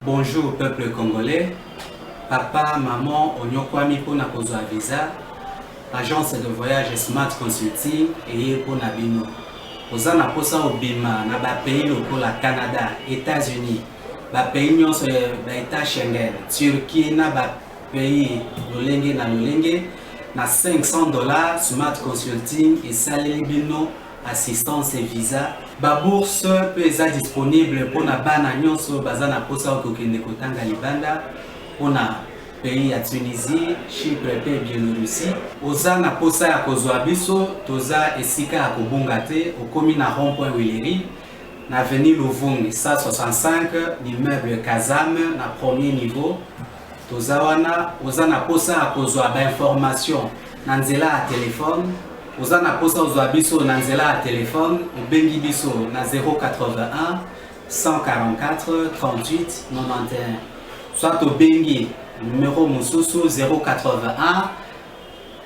Bonjour peuple congolais, papa, maman, onyokwami pona kozwa visa, agence de voyage Smart Consulting et pona bino. Oza na posa obima na ba pays lokola Canada, États-Unis, ba pays nyonso ba état Schengen, Turquie na ba pays lolenge na $500 Smart Consulting et saleli bino assistance et visa. Ba bourse peut être disponible pour na bana nyonso baza na posa okokende kotanga libanda pona pays ya Tunisie, Chypre et Biélorussie. Oza na posa ya kozwa biso toza esika ya kobunga te okomi na rond-point Willery na avenue Louvungi 165 l'immeuble Kazam na premier niveau. Toza wana oza na posa ya kozwa ba information na nzela ya téléphone. Oza na posa ozwa biso na nzela ya téléphone obengi biso na 081 144 38 91 soit obengi numéro mosusu 081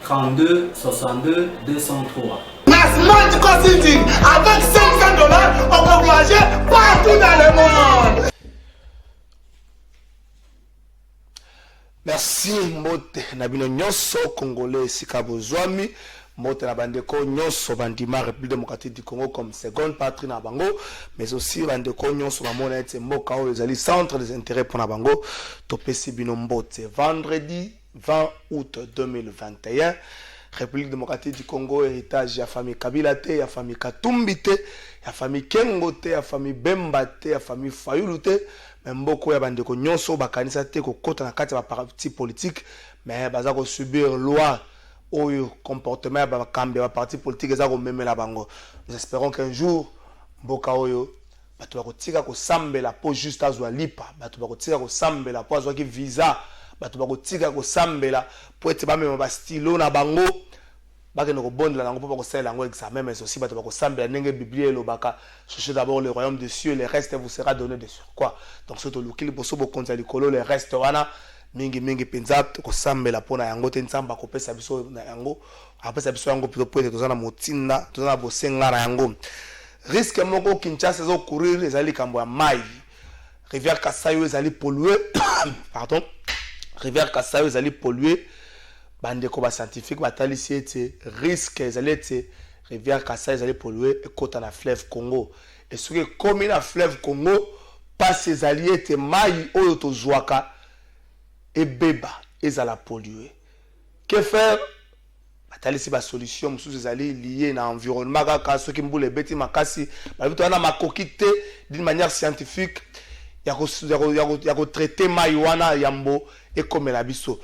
32 62 203. Smart Consulting avec $500 on peut voyager partout dans le monde. Merci mbote na bino nyonso congolais sika bozwami. Mote na bandeko nyonso bandima République démocratique du Congo comme seconde patrie na bango, mais aussi bandeko nyonso bamona ete mboka oyo ezali centre des intérêts pour na bango. Topesi bino mbote vendredi 20 août 2021 République démocratique du Congo, héritage ya famille Kabila te, ya famille Katumbi te, ya famille Kengo te, ya famille Bemba te, ya famille Fayulu te, mais mboko ya bandeko nyonso bakanisa te kokota na kati ya parti politique, mais baza ko subir loi au comportement ya bakambi ya parti politique eza ko memela bango. Nous espérons qu'un jour mboka oyo bato bakotika ko sambela po juste azwa lipa, bato bakotika ko sambela po azwa ki visa, bato bakotika ko sambela po ete bamema ba stylo na bango bakende ko bondela nango po bakosala yango examen, mais aussi bato bakosambela ndenge Biblia elobaka cherchez d'abord le royaume des cieux, le reste vous sera donné de surcroît. Donc surtout lukili boso bokonza likolo le reste wana mingi penza ko sambela pona yango te nzamba ko pesa biso na yango apesa biso yango plutôt pour tozana motinda tozana bosenga na yango. Risque moko Kinshasa zo courir ezali kambo ya mai. Rivière Kasayo ezali pollué pardon. Rivière Kasayo ezali pollué. Bandeko ba scientifique batalisi ete risque ezali ete rivière Kasayo ezali pollué et kota na fleuve Congo. Et ce que comme na fleuve Congo passe ezali ete mai oyo tozwaka et beba ezala pollué. Que faire? Batalisi ba solution mususu ezali lié na environnement kaka soki mbule beti makasi ba bitu na makokite d'une manière scientifique ya ko traiter mai wana yambo et comme la biso.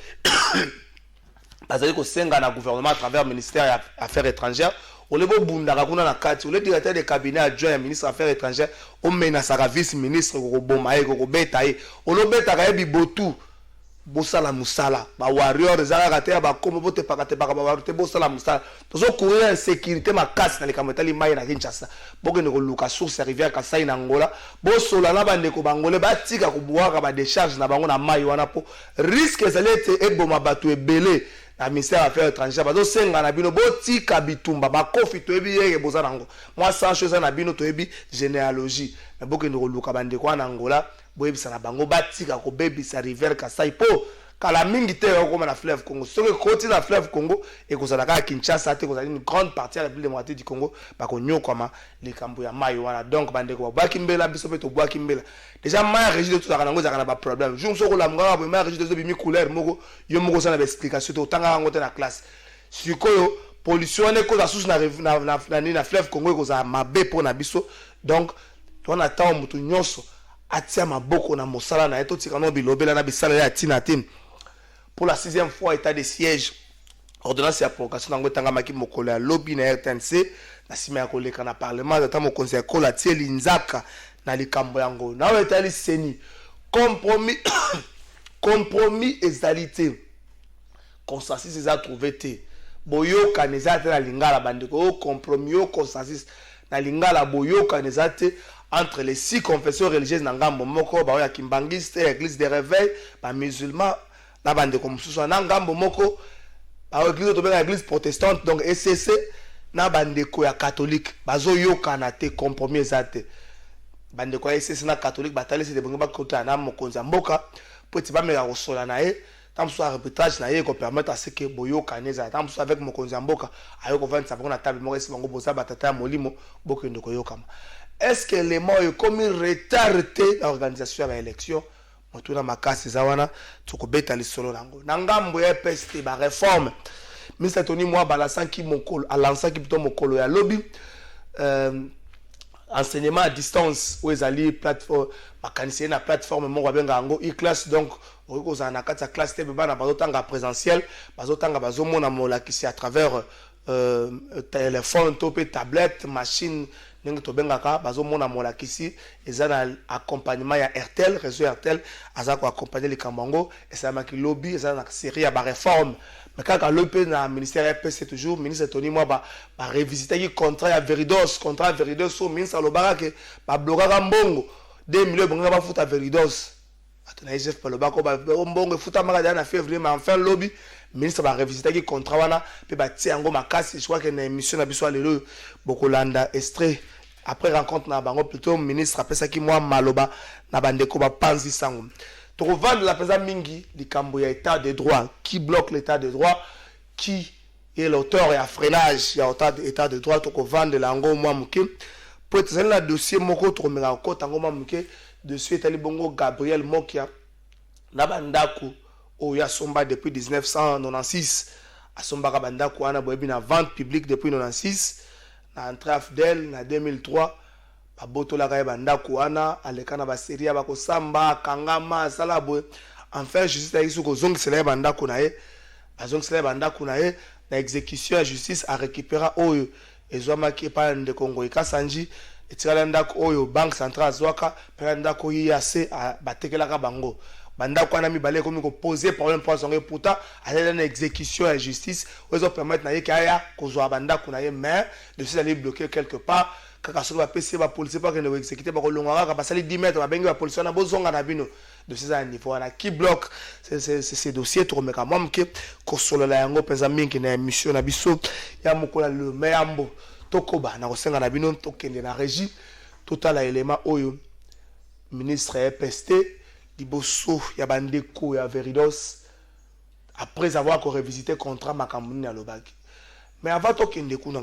Bazali ko senga na gouvernement à travers ministère ya affaires étrangères on le bundaka kuna na kati le directeur de cabinet adjoint ya ministre affaires étrangères on mena sa vice ministre ko boma e ko beta e on lo beta ka yebi botu bosala musala ba warrior ezala te ba komo bote pakate ba warrior te bosala musala tozo courir insécurité makasi na likametali mai na Kinshasa bokene ko luka source ya rivière Kasai na Angola bosola na bande ko bangole batika ko buwaka ba décharge na bango na mai wana po risque ezalete eboma batu ebele na ministère affaires étrangères bazo senga na bino botika bitumba bakofi to ebi yeke bozana ngo moi sans chose na bino to ebi généalogie mais bokene ko luka bande ko na Angola boyebisa na bango batika ko bebisa rivière Kasai po kala mingi te okoma na fleuve Congo soki koti na fleuve Congo et kozala ka Kinshasa te kozala une grande partie de la République démocratique du Congo ba ko nyokoma likambo ya mai wana donc bande ko ba kimbela biso pe to bwa kimbela déjà mai régie de tout ça nango za na ba problème jour soko la mga ba mai régie de bimi couleur moko yo moko sana ba explication to tanga ngo te na classe sikoyo pollution ne ko za sous na fleuve Congo ko za mabe po na biso donc on attend mutu nyonso atia maboko na mosala na eto tika no bilobela na bisala ya tina tim pour la 6e fois état de siège ordonnance ya provocation ngo tanga maki mokolo ya lobby na RTNC na sima ya koleka na parlement ata mo conseil ko la tie linzaka na likambo yango na etali seni compromis ezalité consensus eza trouvé te boyoka neza te na lingala bandeko compromis yo consensus na lingala boyoka neza te entre les 6 confessions religieuses na ngambo moko ba ya kimbangiste église de réveil ba musulmans na bande comme ça na ngambo moko ba église to benga église protestante donc ECC na bande ko ya catholique bazo yokana te compromis ezate bande ko ECC na catholique batali se de bonga ba kota na mokonza mboka po ti ba meka ko sola na ye tant soit arbitrage na ye ko permettre à ce que boyokana ezate tant soit avec mokonza mboka ayo ko vendre ça na table moko esi bango boza batata ya molimo bokendo ko yokama. Est-ce que les mots comme retardé l'organisation de l'élection motuna makasi zawana tukobeta lisolo nango nangambo ya PST ba réforme ministre Tony moi balasanki mokolo alançaki plutôt mokolo ya lobby enseignement à distance où ezali plateforme makanisien na plateforme moko benga ngo e-class donc okoza na kati ya classe te bana bazotanga présentiel bazotanga bazomona molakisi à travers téléphone topé tablette machine ndenge tobengaka bazomona molakisi eza na accompagnement ya RTL réseau RTL aza ko accompagner les kambango et ça maki lobby eza na série ya ba réforme mais kaka lope na ministère RPC toujours ministre Tony moi ba revisiter ki contrat ya Veridos so ministre lobaka ke ba blokaka mbongo 2 millions bonga ba futa Veridos atona IGF pa lobaka ba mbongo futa maka na février mais enfin lobby ministre ba revisiter ki contrat wana pe ba ti yango makasi je crois que na émission na biso lelo bokolanda extrait après rencontre na bango plutôt ministre apesa ki moi maloba na bandeko ba panzi sango to revendre la pesa mingi likambo ya état de droit qui bloque l'état de droit qui est l'auteur et à freinage ya état de droit to revendre lango moi muke pour être dans le dossier moko to mera ko tango moi muke dossier tali bongo Gabriel Mokia na bandako o ya somba depuis 1996 asomba ka bandako ana boyebi na vente publique depuis 96 na entrée AFDEL na 2003 baboto la kaya bandako ana alekana ba série ba ko samba kangama sala boy enfin justice isu ko zongi sele bandako na ye azongi sele bandako na ye na exécution ya justice a récupérer oyo ezwama ki pa nde Kongo ikasanji etikala ndako oyo banque centrale zwaka pa ndako IAC batekelaka bango bandako ana mibale komi ko poser problème pour son pourtant aller na exécution ya justice ozo permettre na ye kaya ko zwa bandako na ye mais de se aller bloquer quelque part kaka solo ba PC ba police pas que ne exécuter ba ko longa ka basali 10 mètres ba bengi ba police na bozonga na bino de ces niveau na qui bloque ces dossiers to meka moi mke ko solo la yango penza mingi na mission na biso ya mokola le meambo tokoba na ko senga na bino to kende na régie total élément oyo ministre EPST liboso ya bandeko ya Veridos après avoir ko revisité contrat makamuni na lobaki mais avant to kende kuna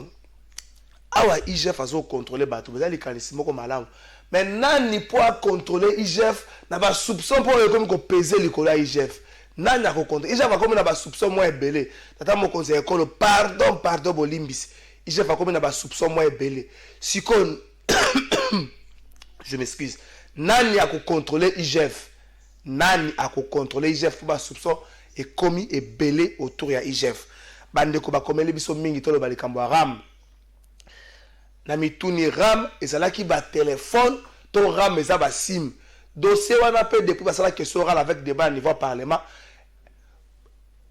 awa IGF azo contrôler bato bazali kanisimo ko malamu mais nani pour contrôler IGF na ba soupçon pour comme ko peser likolo IGF nani a ko contrôler IGF comme na ba soupçon mo ebele tata mo conseil école pardon bolimbisi IGF comme na ba soupçon mo ebele sikon je m'excuse nani a ko contrôler IGF nani a ko contrôler IGF pour ba soupçon et commis ebele autour ya IGF bande ko ba komeli biso mingi tolo balikambo ram na mituni ram ezalaki ba téléphone to ram eza ba sim dossier wana pe depuis basala question orale avec débat niveau parlement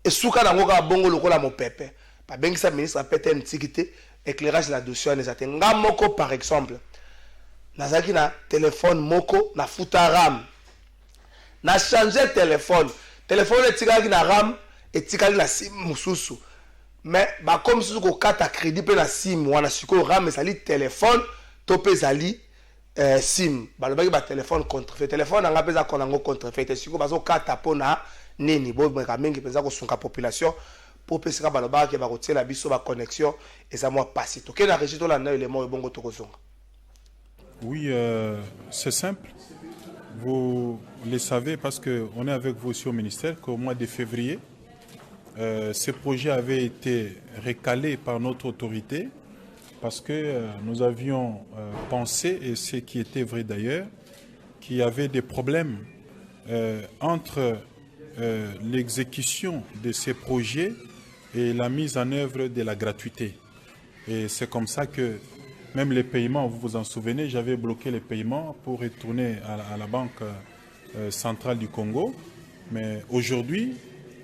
et souka nango ka bongo lokola mopepe ba bengisa ministre apete ntikité éclairage la dossier wana ezate nga moko par exemple nazaki na téléphone moko na futa ram na changer téléphone etikaki na ram etikali na sim mususu mais ba comme si ko kata crédit pe la sim wana siko ram ezali téléphone to pe ezali sim balobaki ba téléphone contrefait téléphone anga peza konango contrefait siko bazo kata pona nini bo ka mingi penza ko sunka population po pesika balobaki ba kotiela biso ba connexion eza moi passi to ke na régie to la na élément bongo to kozonga. Oui, c'est simple. Vous le savez parce qu'on est avec vous aussi au ministère qu'au mois de février, ce projet avait été recalé par notre autorité parce que nous avions pensé, et ce qui était vrai d'ailleurs, qu'il y avait des problèmes entre l'exécution de ces projets et la mise en œuvre de la gratuité. Et c'est comme ça que même les paiements, vous vous en souvenez, j'avais bloqué les paiements pour retourner à la Banque centrale du Congo. Mais aujourd'hui,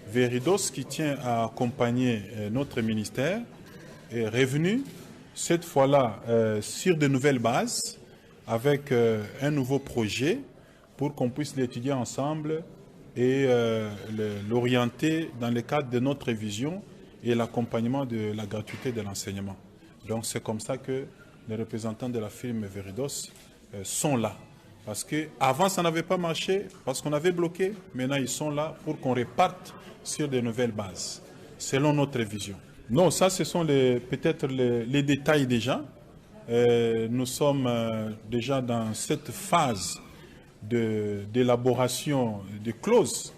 Veridos, qui tient à accompagner notre ministère, est revenu cette fois-là sur de nouvelles bases avec un nouveau projet pour qu'on puisse l'étudier ensemble et l'orienter dans le cadre de notre vision et l'accompagnement de la gratuité de l'enseignement. Donc c'est comme ça que les représentants de la firme Veridos sont là. Parce qu'avant ça n'avait pas marché, parce qu'on avait bloqué, maintenant ils sont là pour qu'on reparte sur de nouvelles bases, selon notre vision. Non, ça ce sont peut-être les détails déjà. Nous sommes déjà dans cette phase d'élaboration de clauses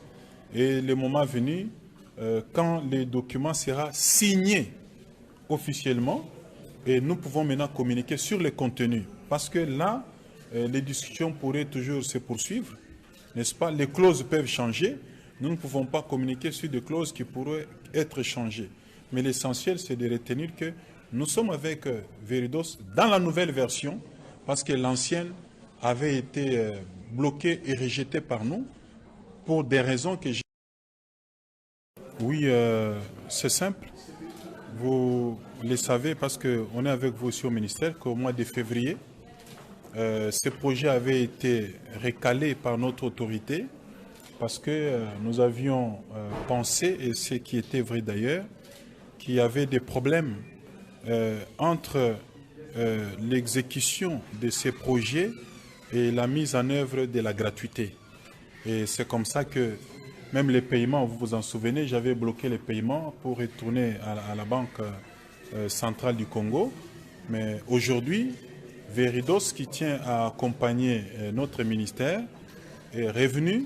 et le moment venu, quand le document sera signé officiellement, et nous pouvons maintenant communiquer sur le contenu. Parce que là, les discussions pourraient toujours se poursuivre, n'est-ce pas? Les clauses peuvent changer. Nous ne pouvons pas communiquer sur des clauses qui pourraient être changées. Mais l'essentiel, c'est de retenir que nous sommes avec Veridos dans la nouvelle version, parce que l'ancienne avait été bloquée et rejetée par nous pour des raisons que j'ai... Oui, c'est simple. Vous le savez parce qu'on est avec vous aussi au ministère qu'au mois de février, ce projet avait été recalé par notre autorité parce que nous avions pensé, et ce qui était vrai d'ailleurs, qu'il y avait des problèmes entre l'exécution de ces projets et la mise en œuvre de la gratuité. Et c'est comme ça que même les paiements, vous vous en souvenez, j'avais bloqué les paiements pour retourner à la Banque centrale du Congo. Mais aujourd'hui, Veridos, qui tient à accompagner notre ministère, est revenu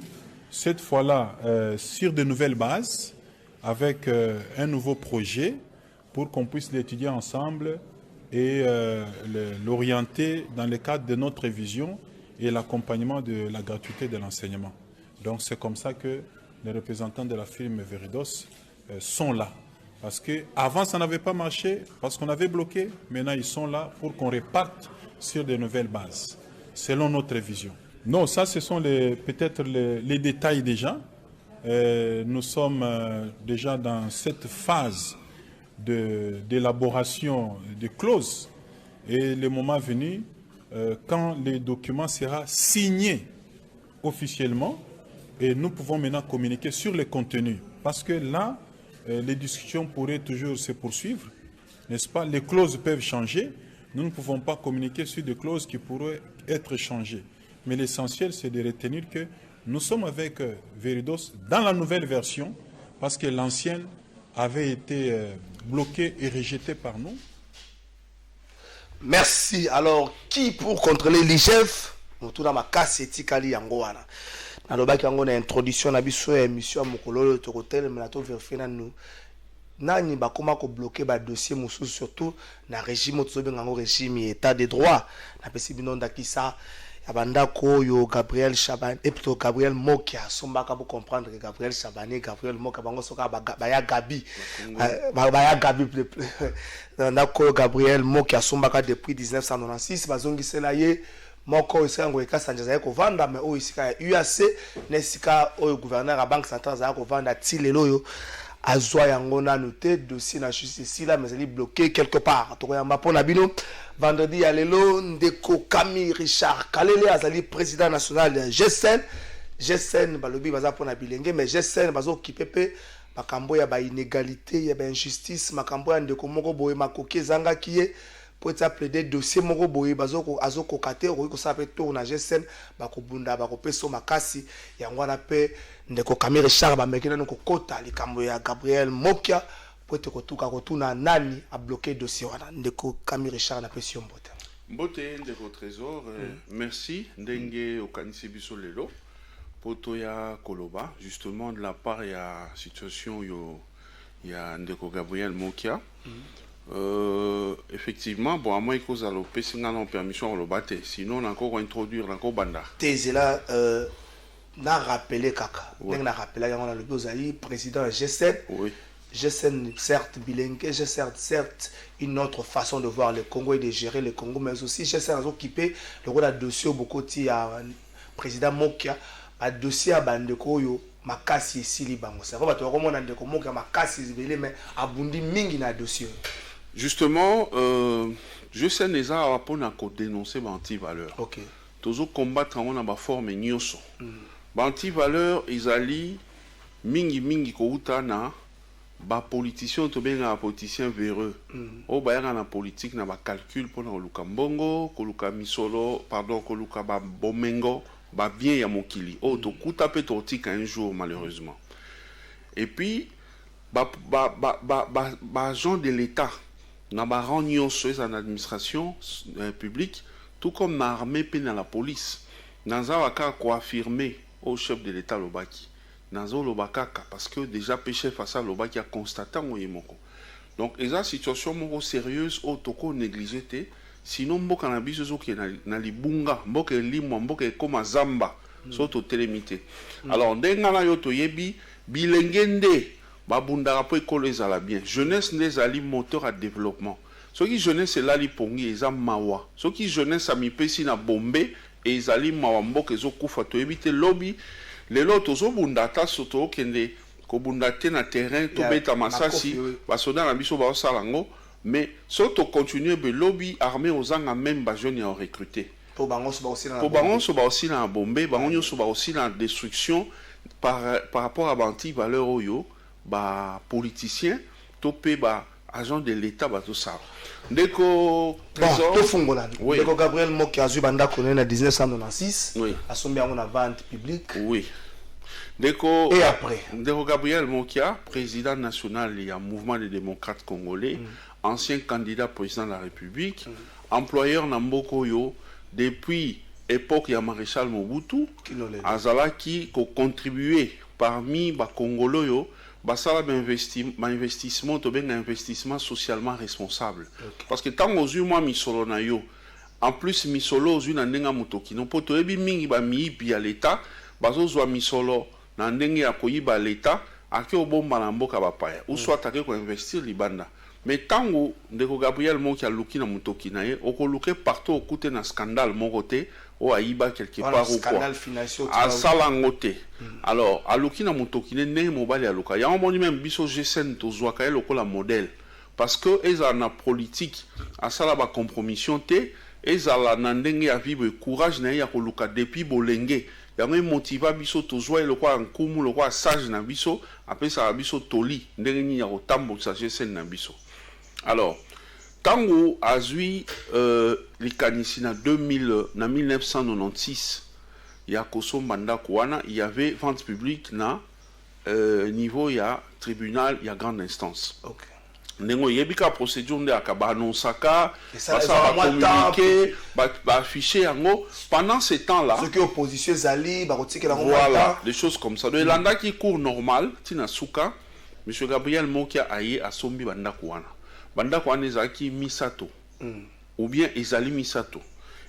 cette fois-là sur de nouvelles bases avec un nouveau projet pour qu'on puisse l'étudier ensemble et l'orienter dans le cadre de notre vision et l'accompagnement de la gratuité de l'enseignement. Donc c'est comme ça que les représentants de la firme Veridos sont là. Parce qu'avant ça n'avait pas marché, parce qu'on avait bloqué, maintenant ils sont là pour qu'on reparte sur de nouvelles bases, selon notre vision. Non, ça ce sont peut-être les détails déjà. Nous sommes déjà dans cette phase d'élaboration de clauses et le moment venu, quand le document sera signé officiellement, et nous pouvons maintenant communiquer sur le contenu. Parce que là, les discussions pourraient toujours se poursuivre, n'est-ce pas? Les clauses peuvent changer. Nous ne pouvons pas communiquer sur des clauses qui pourraient être changées. Mais l'essentiel, c'est de retenir que nous sommes avec Veridos dans la nouvelle version, parce que l'ancienne avait été bloquée et rejetée par nous. Merci. Alors, qui pour contrôler l'IGF? Nous avons ma casse éthique yangoana. Nalobaki yango na introduction na biso ya émission mokolo to hotel mais na to vérifier na nous. Nani ba koma ko bloquer ba dossier musu surtout na régime to benga ngo régime état de droit. Na pesi binonda kisa ya bandako yo Gabriel Chaban et plutôt Gabriel Mokia sombaka pour comprendre que Gabriel Chabané Gabriel Mokia bango soka ba ya Gabi ba ya Gabi ndako Gabriel Mokia sombaka depuis 1996 bazongi selaye moko isika ngo ekasanja za ko vanda mais o isika ya UAC nesika o gouverneur à banque centrale za ko vanda tilelo yo azwa yango na noté dossier na justice là mais elle est bloqué quelque part to yamba pona bino vendredi ya lelo ndeko Camille Richard Kalele azali président national de GSN balobi baza pona bilenge mais GSN bazo kipepe makambo ya ba inégalité ya ba injustice makambo ya ndeko moko boye makoki zanga kiye pour plaider dossier moko boye bazoko azoko kate ko sape tour na GSN bakobunda bakopeso makasi yango na pe ndeko Camille Richard ba mekena no kota likambo ya Gabriel Mokia pour te kotuka kotuna nani a bloquer dossier wana ndeko Camille Richard na pesio mbote ndeko trésor merci ndenge okanisi biso lelo poto ya koloba justement de la part ya situation yo ya ndeko Gabriel Mokia. Effectivement, bon, à moins que vous allez passer permission à le battre, sinon on a encore introduire encore banda. T'es là, n'a rappelé kaka, n'a rappelé on a le Bozali, président G7. Oui. G7 certes bilingue, G7 certes une autre façon de voir le Congo et de gérer le Congo, mais aussi G7 a occupé le rôle de dossier beaucoup de président Mokia, a dossier à Bandeko yo. Makasi ici libango ça va tu vraiment dans ndeko Mokia makasi zibele mais abundi mingi na dossier. Justement, je sais déjà pour dénoncer ma anti-valeur. Ok. Toujours combattre en ma forme nyoso. Banti-valeur, ezali, mingi kouta na, ba politicien to benga politicien véreux. O bayanga na politique na ba calcul pour na koluka mbongo, koluka misolo, pardon, koluka ba bomengo, ba bien ya mokili. O to kuta pe to tika un jour malheureusement. Et puis ba agent de l'État na ba rang sur en administration publique, tout comme na armée pe na la police. Naza waka ko affirmer au chef de l'État lobaki. Nazo lobakaka parce que déjà péché face à lobaki a constaté moko. Donc eza situation moko sérieuse au toko négligé te, sinon mboka na biso zo ki na libunga, mboka limwa, mboka koma zamba, soto télémité. Alors ndenga na yo to yebi bilengende babunda po ekolo ezala bien. Jeunesse nezali moteur à développement. Ce qui jeunesse est là li pongi eza mawa. Ce qui jeunesse a mi pesi na bombe et ezali mawa mboka ezo kufa to yebi te lobby. Les lots zo bunda ta soto kende ko bunda te na terrain to beta masasi basoda na biso ba salango mais soto continuer be lobby armée aux anga même ba jeunes à recruter pour bango so ba aussi na bombe bango so ba aussi na destruction par rapport à banti valeur oyo ba politicien to pe ba agent de l'état ba to ça ndeko trésor to fungola ndeko Gabriel Moki azu banda connaît na 1996 oui asombi yango na vente publique oui ndeko et après ndeko Gabriel Mokia président national du mouvement des démocrates congolais ancien candidat président de la République employeur na mboko yo depuis époque ya maréchal Mobutu azalaki ko contribuer parmi ba congolais yo basala investissement to ben investissement socialement responsable parce que tant aux moi misolo na yo en plus misolo aux na ndenga mutoki no poto ebi mingi ba miipi ya l'état bazo zwa misolo na ndenge ya koyiba l'état ake obomba na mboka bapaya ou soit ake ko investir libanda mais tango ndeko Gabriel Moki aluki na mutoki na ye okoluke partout okute na scandale moko te o ayiba quelque part ou quoi à salangote alors aluki na mutoki ne mobali aluka ya moni même biso G5 to zwaka lokola modèle parce que eza na politique à sala ba compromission te ezala na ndenge ya vivre courage na ya koluka depuis bolenge yango motiva biso to zwa lokwa nkumu lokwa sage na biso apesa biso toli ndenge ni ya kotambo sa G5 na biso. Alors tango azui likanisi na 1996 ya kosomba ndako wana il y avait vente publique na niveau ya tribunal ya grande instance. OK. Nengo yebika procédure nde akaba annonçaka ça va communiquer ba afficher yango pendant ce temps-là ceux qui opposition zali ba kotika la voilà des choses comme ça de landa qui court normal tina suka monsieur Gabriel Mokia aye asombi bandako wana bandako wana ezaki misato ou bien ezali misato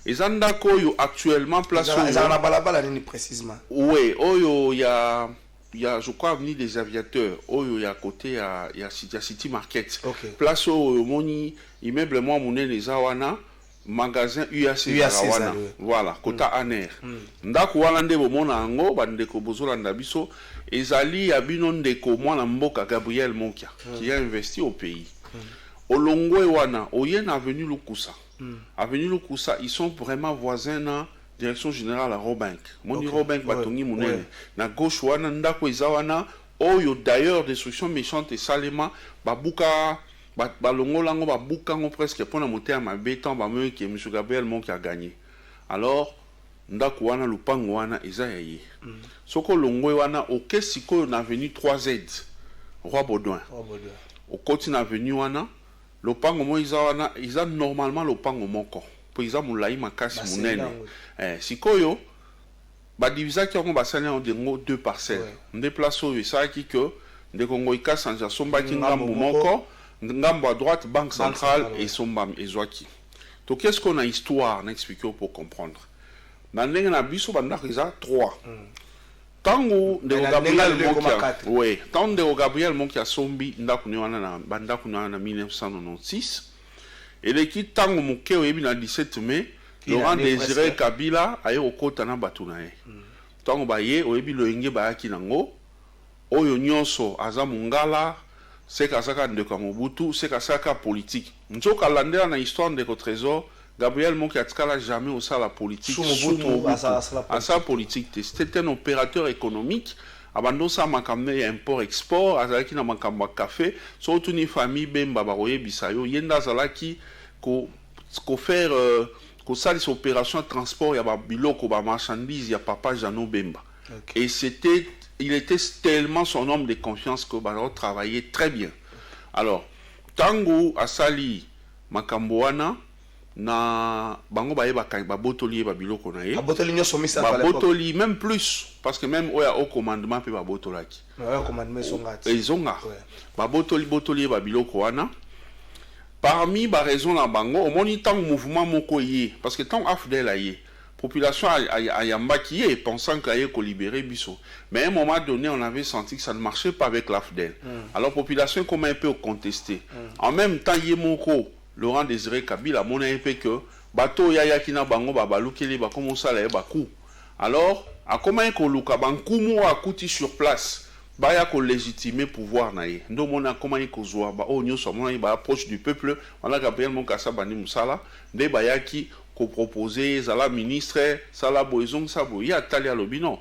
ezandako oyo actuellement place ezana balabala nini précisément oui oyo ya je crois avenue des aviateurs oyo ya côté ya City Market place oyo moni immeuble moi monene zawana magasin UAC wana voilà kota aner ndako wana nde bomona yango bandeko bozolanda biso ezali ya bino ndeko mwana mboka Gabriel Mokia qui a investi au pays olongwe wana oyen avenue Lukusa avenue Lukusa ils sont vraiment voisins na direction générale à Robank. Moni Robank batongi munene. Na gauche wana ndako ezawana oyo d'ailleurs destruction méchante et salema babuka balongolango babuka ngo presque pona moteur ma béton ba me que monsieur Gabriel Moki a gagné. Alors ndako wana lupango wana eza yaye. Soko longwe wana oke siko na avenue 3Z Roi Baudouin. Au côté na avenue wana lupango mo eza wana eza normalement lupango moko. Pour exemple mulai makasi munene sikoyo ba divisaki yango basali en deux parcelles nde place oyo esaki que ndeko ngo ikasanja sombaki ngambo moko ngambo à droite banque centrale et sombam ezwaki to qu'est-ce qu'on a histoire n'expliquer pour comprendre na ndenge na biso bandako eza 3 tango ndeko Gabriel Mokia oui tango ndeko Gabriel Mokia sombi ndako ni wana na bandako na 1996 et l'équipe tango moke oyebi na 17 mai Laurent Désiré Kabila aye okota na batu na ye tango baye oyebi loyenge bayaki nango oyo nyonso aza mongala seka saka ndeko Mobutu seka saka politique nzoka landela na histoire ndeko Trésor Gabriel Moki atikala jamais au sein la politique à sa politique. C'était un opérateur économique. Abando sa makamne import export azalaki na makamba café surtout une famille bemba baroye bisayo yenda zalaki ko faire ko ça les opérations de transport ya ba biloko ba marchandises ya papa Jano Bemba. Et il était tellement son homme de confiance que ba travaillait très bien. Alors tango asali makamboana na bango baye ba botoli ba biloko na ye botoli nyoso misa ba botoli même plus parce que même au commandement pe ba botolaki au commandement songati ezonga ba botoli ba biloko wana parmi ba raison na bango au monitant mouvement moko yé parce que tant afdel ayé population a yambaki yé pensant qu'il allait libérer biso mais à un moment donné on avait senti que ça ne marchait pas avec l'afdel alors population comment un peu contester en même temps yé moko Laurent Désiré Kabila mon fait que bateau yaya kina bango babalukeli ba comment ça là ba coup alors à comment ko luka banku mo akuti sur place ba ya ko légitimer pouvoir na ye ndo mona comment ko zoa ba o nyoso mona ba approche du peuple on a Gabriel Monkasa bani musala nde ba ya ki ko proposer zala ministre sala boizong sabo ya talia lobino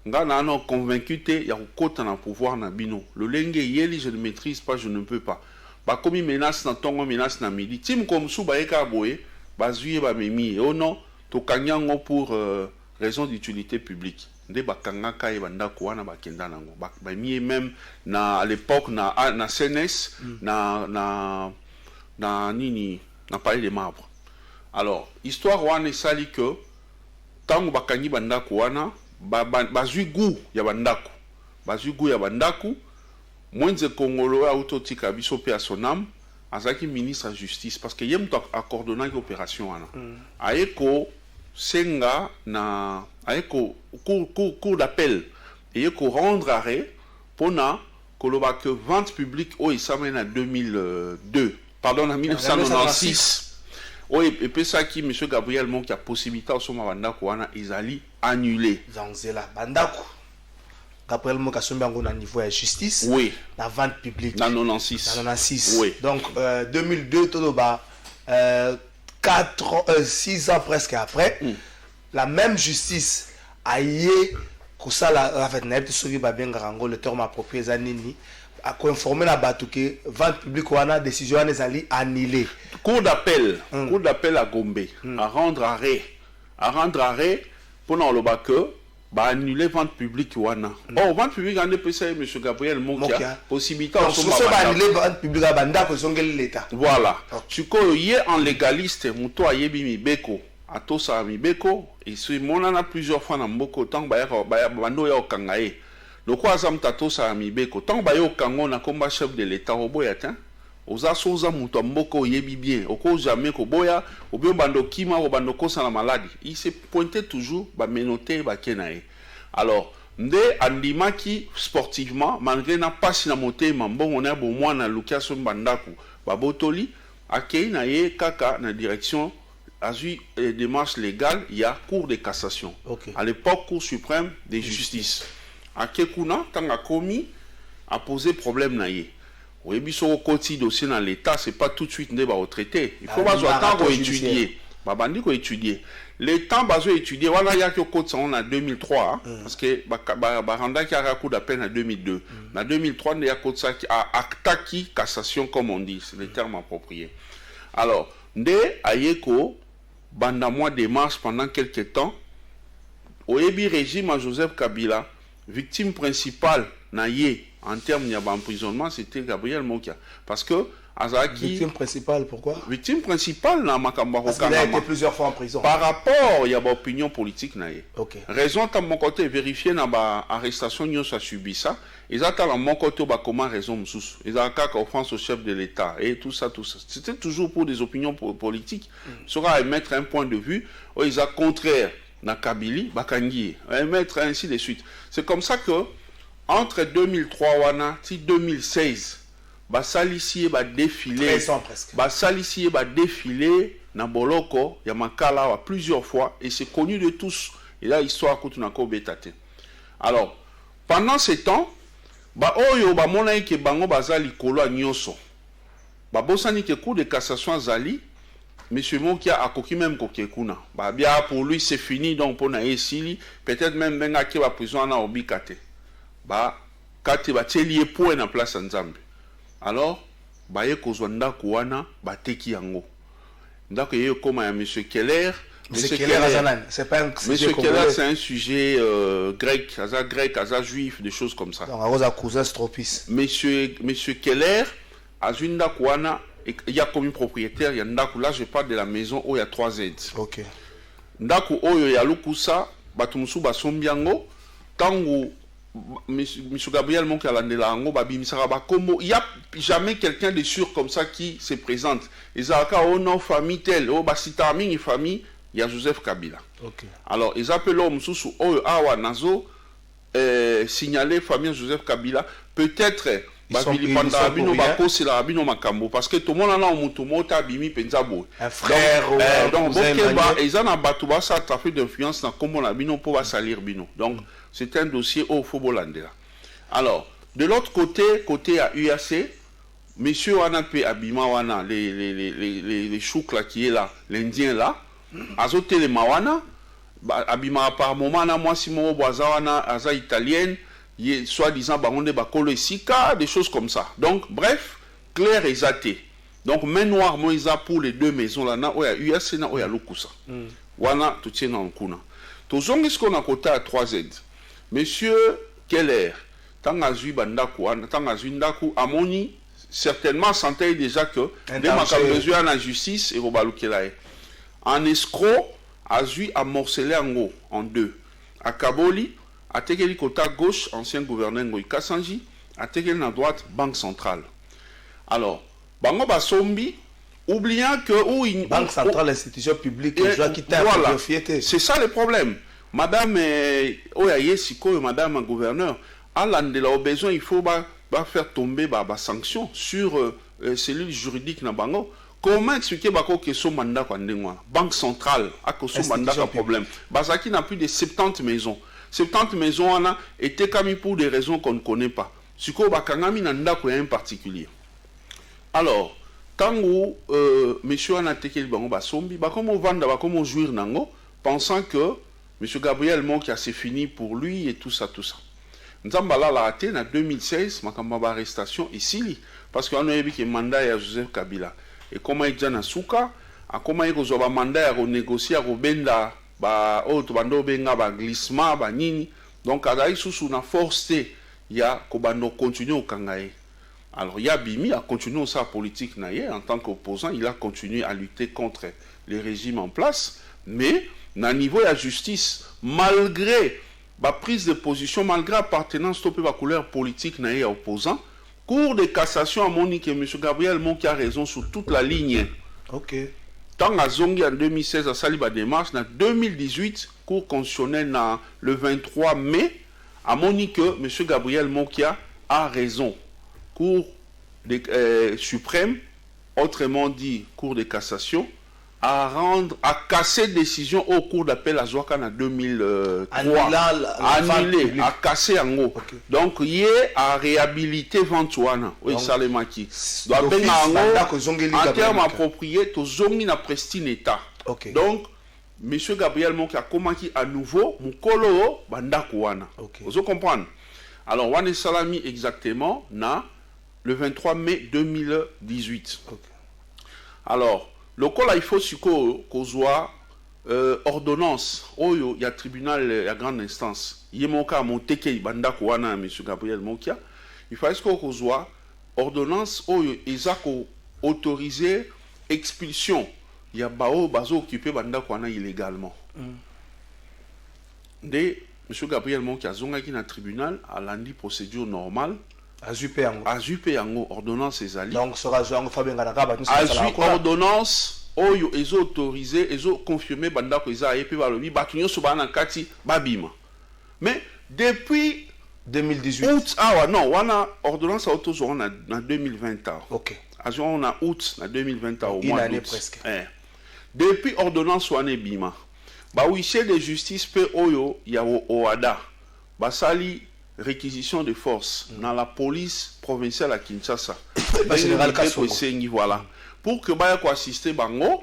nga na non convaincu te ya ko kota na pouvoir na bino le lenge yeli je ne maîtrise pas je ne peux pas ba komi menace na tongo menace na midi tim comme sou ba eka boye ba zuye ba memi oh non to kanyango pour raison d'utilité publique nde ba kanga kai banda ko wana ba kenda nango ba mi même na à l'époque na CNS na nini na palais des marbres alors histoire wana sali que tango ba kangi banda ko wana ba zui gu ya bandako ba zui gu ya bandako Mwenze Congolo a autotika biso pe a son âme, azaki ministre de justice parce que yem to accordona l'opération ana. Aeko senga na aeko cour d'appel et ko rendre arrêt pona koloba que vente publique o isamena en 2002 pardon en 1996 o et puis ça qui monsieur Gabriel Mon qui a possibilité au soma bandako wana izali annulé. Zanzela bandako Gabriel Moka Sombango na niveau de justice, oui. La vente publique. Dans 96. Oui. Donc 2002, tout 6 ans presque après, la même justice a yé que ça la fait net sur le terme approprié Zanini a informé la Batouké vente publique ou a décision annulée. Cour d'appel à Gombe à rendre arrêt pour le que bah annuler vente publique wana. Oh vente publique en DPC monsieur Gabriel Mokia possibilité de annuler vente publique à banda pour sonner l'état. Voilà. Tu connais en légaliste muto ayebi mibeko atosa mibeko et si mon en a plusieurs fois dans beaucoup temps ba bando ya okangae. Le quoi azam tatosa mibeko tant ba yo kango na combat chef de l'état oboyata. Oza soza muto mboko yebi bien oko jamais ko boya obio bando kima o bando kosa la maladie il se pointait toujours ba menoter ba kenae alors nde andimaki sportivement malgré na pas na motema mbongo na bo mwana Lucas Mbandaku ba botoli akei na ye kaka na direction azui démarche légale il y a cour de cassation à l'époque cour suprême de justice akekuna tanga komi a posé problème na ye. Oui, mais sur le côté dossier dans l'État, c'est pas tout de suite ne va retraiter. Il faut attendre étudier. Babandi ko étudier. Les temps bazo étudier. Voilà, il y a que côté ça on a 2003 parce que Baranda qui a un coup d'appel en 2002. En 2003, il y a côté ça qui a actaki cassation comme on dit, c'est le terme approprié. Alors, nde ayeko banda moi démarche pendant quelques temps. Au Ebi régime à Joseph Kabila, victime principale na ye en termes d'emprisonnement, c'était Gabriel Mokia. Parce que Azaki. Victime principale, pourquoi? Victime principale, na Makambaro. Parce qu'il a été plusieurs fois en prison. Par rapport, il y a une opinion politique. Ok. Raison, à mon côté, vérifier na ba arrestation, nous a subi ça. Ils attendent à mon côté, comment raison, ils ont qu'à offense au chef de l'État et tout ça, tout ça. C'était toujours pour des opinions politiques. Sera émettre un point de vue, ils ont contraire na Kabili, Bakangi, émettre ainsi de suite. C'est comme ça que, entre 2003 et 2016, Basalisi va défiler. Basalisi va défiler na Boloko, Yamakala plusieurs fois, et c'est connu de tous. Et là, histoire que tu n'as pas bétaté. Alors, pendant ce temps, Oyo, Bamona ke Bango Bazali Kolo Nyoso. Babosani ke cour de cassation Zali, monsieur Mokia a coquille même kokekuna. Bah bien pour lui c'est fini donc pour naïe sili peut-être même benga qui va prison na obikate. Bah kate ba telier pour na place nzambe. Alors bah ye kozwanda kuana ba teki yango. Ndako ye koma ya monsieur Keller. Monsieur Keller, c'est pas un Monsieur Keller, c'est un sujet grec, asa juif, des choses comme ça. Donc, à cause cousin Stropis. Monsieur Keller, à Zunda Kouana, il y a comme propriétaire, il y a Ndaku, là je parle de la maison où il y a 3 aides. Ok. Ndaku, où il y a Lukusa, Batumusu, Basombiango, Tango, Monsieur Gabriel Monkalandelango, Babimisaraba, Komo, il n'y a jamais quelqu'un de sûr comme ça qui se présente. Ils ont un nom, famille tel, oh, Basitamin, une famille. Il y a Joseph Kabila. Okay. Alors, ils appellent l'homme sous Awa Nazo, signaler famille Joseph Kabila. Peut-être, parce que tout le monde a un bimi penzabo. Un frère, donc, ils ont un bateau, ça a trafic d'influence dans comment la bino pour salir bino. Donc, c'est un dossier au Fobolandela. Alors, de l'autre côté à UAC, monsieur Wanape Abima Wana, les chouks là qui est là, l'Indien là, azote les mawana abima par moment na moi si mo boazawana aza italienne soi-disant bangonde bakolo esika des choses comme ça. Donc bref, clair et zaté. Donc main noire moïsa pour les deux maisons là na oya UAC na oya Lukusa. Wana tout tient en kuna. To zongi ce qu'on a côté à 3Z. Monsieur Keller, tangazui bandaku tangazui ndaku amoni certainement sentait déjà que des makambezui en justice et robalukelae. En escroc, Azui a morcelé en deux. À Kaboli, à Tekeli Kota gauche, ancien gouverneur Ngoï Kassanji, à Tekeli à droite, Banque centrale. Alors, Bango Basombi, oubliant que... Banque centrale, institution publique, voilà, c'est ça le problème. Madame Oyaye Siko, Madame gouverneur, à l'andela au besoin, il faut faire tomber des sanctions sur cellules juridiques na Bango. Comment expliquer que son mandat Banque centrale a que son mandat un problème. Bazaki n'a plus de 70 maisons. 70 maisons on a été commis pour des raisons qu'on ne connaît pas. Suko bakangami nanda ko un particulier. Alors, tant que monsieur ana tekel bango basombi, ba comme vendre ba comme jouir nango, pensant que monsieur Gabriel Monki a c'est fini pour lui et tout ça. Nzambala la raté en 2016, makamba ba arrestation ici parce qu'on a eu que mandat à Joseph Kabila. Et comment il y a un souka, comment il y a un mandat à négocier, à benda, autre bando benga, glissement, nini. Donc, à la sous une force, il y a qu'on continue au Kangaï. Alors, il y a Bimi à continuer sa politique naïe en tant qu'opposant, il a continué à lutter contre les régimes en place, mais, à niveau de la justice, malgré la prise de position, malgré l'appartenance à la couleur politique naïe opposant, Cour de cassation a moni que M. Gabriel Monki a raison sur toute la ligne. Ok. Tant à Zongi en 2016 à Saliba démarche, en 2018, Cour constitutionnelle le 23 mai, a moni que M. Gabriel Monki a raison. Cour suprême, autrement dit Cour de cassation, à casser décision au cours d'appel à Zouakan en 2003. Annulé, à casser en haut. Okay. Donc, il y a à réhabiliter Ventouana. Oui, ça le maki. En termes appropriés, tout zongi na prestine état. Donc, M. Gabriel Monki a commencé à nouveau, Mukolo Bandakouana. Vous comprenez? Alors, on est salami exactement le 23 mai 2018. Alors, le cas là, il faut qu'on soit ordonnance. Oh, il y a tribunal, il y a grande instance. Il y a mon cas, mon teke, bandako wana, M. Gabriel Monkia. Il faut qu'on soit ordonnance. Oh, ils ont autorisé expulsion. Il y a bao bazo occupé bandako wana illégalement. De M. Gabriel Monkia, zonga qui na tribunal, a lundi procédure normale. Azupe yango ordonnance ezali. Donc sera Fabien Ganaka ba ordonnance oyo ezo autorisé ezo confirmé banda ko eza epe balobi batunyo so bana kati babima. Mais depuis 2018 août non, wana ordonnance auto zo na 2020. OK. Azo on a août na 2020 au mois d'août. Une année presque. Depuis ordonnance wana bima. Ba huissier de justice pe oyo ya oada. Basali réquisition de force dans la police provinciale à Kinshasa. Général Kasongo. Voilà. Pour que Baya ko assister bango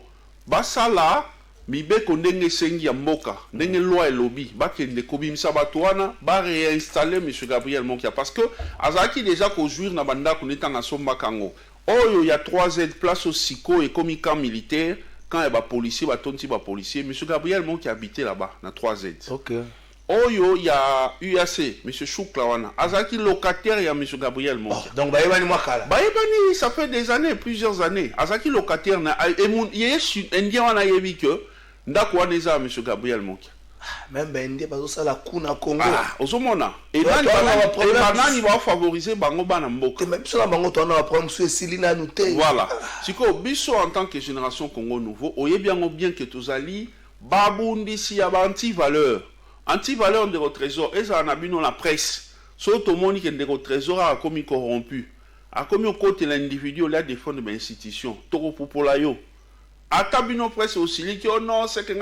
basala mibeko ndenge sengi ya mboka ndenge loi elobi bakende kobimisa bato wana ba réinstaller monsieur Gabriel Monkia parce que azaki déjà ko jouir na bandako netanga somba kango oyo ya 3Z place au siko et comme camp militaire quand il y a policier batonti ba policier monsieur Gabriel Monkia habitait là-bas na 3Z. OK. Oyo ya UAC monsieur Choukla wana azaki locataire ya monsieur Gabriel Monkia. Donc baebani mwakala. Baebani ça fait des années, plusieurs années. Azaki locataire na yeye indien wana yebi que ndako wana eza monsieur Gabriel Monkia. Même indien bazo sala kuna Congo. Ah, ozomona. Et nani va favoriser bango bana mboka. Même sur la bango tona va problème sur Silina nouté. Voilà. Siko biso en tant que génération Congo nouveau, oyebiango bien que tozali babundi si ya anti-valeur. Anti-valeur de votre trésor, et ça en a vu dans la presse. Sauf tout le monde qui est de votre trésor a commis corrompu. A commis au côté l'individu, là, défendre l'institution. Toro Popolayo. A tabino presse aussi, qui oh non, c'est que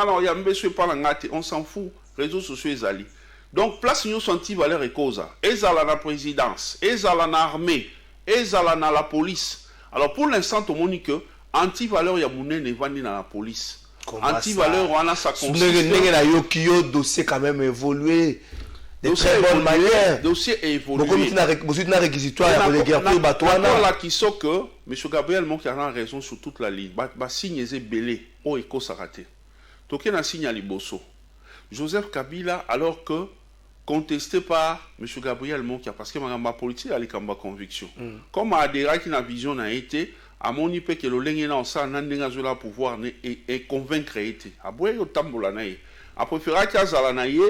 on s'en fout. Réseaux sociaux, ils allient. Donc, place nous sont anti-valeur et cause. Ils allent à la présidence, ils allent à l'armée, ils allent à la police. Alors, pour l'instant, tout le monde dit que anti-valeur, il y a moune ne vandi dans la police. Anti-valeur, on a sa consistance. Le dossier quand même évolué de très bonne manière. Dossier évolué. Vous avez un réquisitoire de guerre pour Batouana. Là qui sort que M. Gabriel Monkia a raison sur toute la ligne. Signe est belé. Oh, éco s'arrêter. Toké n'a signe à Liboso. Joseph Kabila, alors que contesté par M. Gabriel Monkia, parce que ma politique a les conviction. Comme Adera qui n'a vision a été. À mon IP que le lengena on sa nandenga zola pouvoir et convaincre été aboye otambola na ye a préféré qu'azala na ye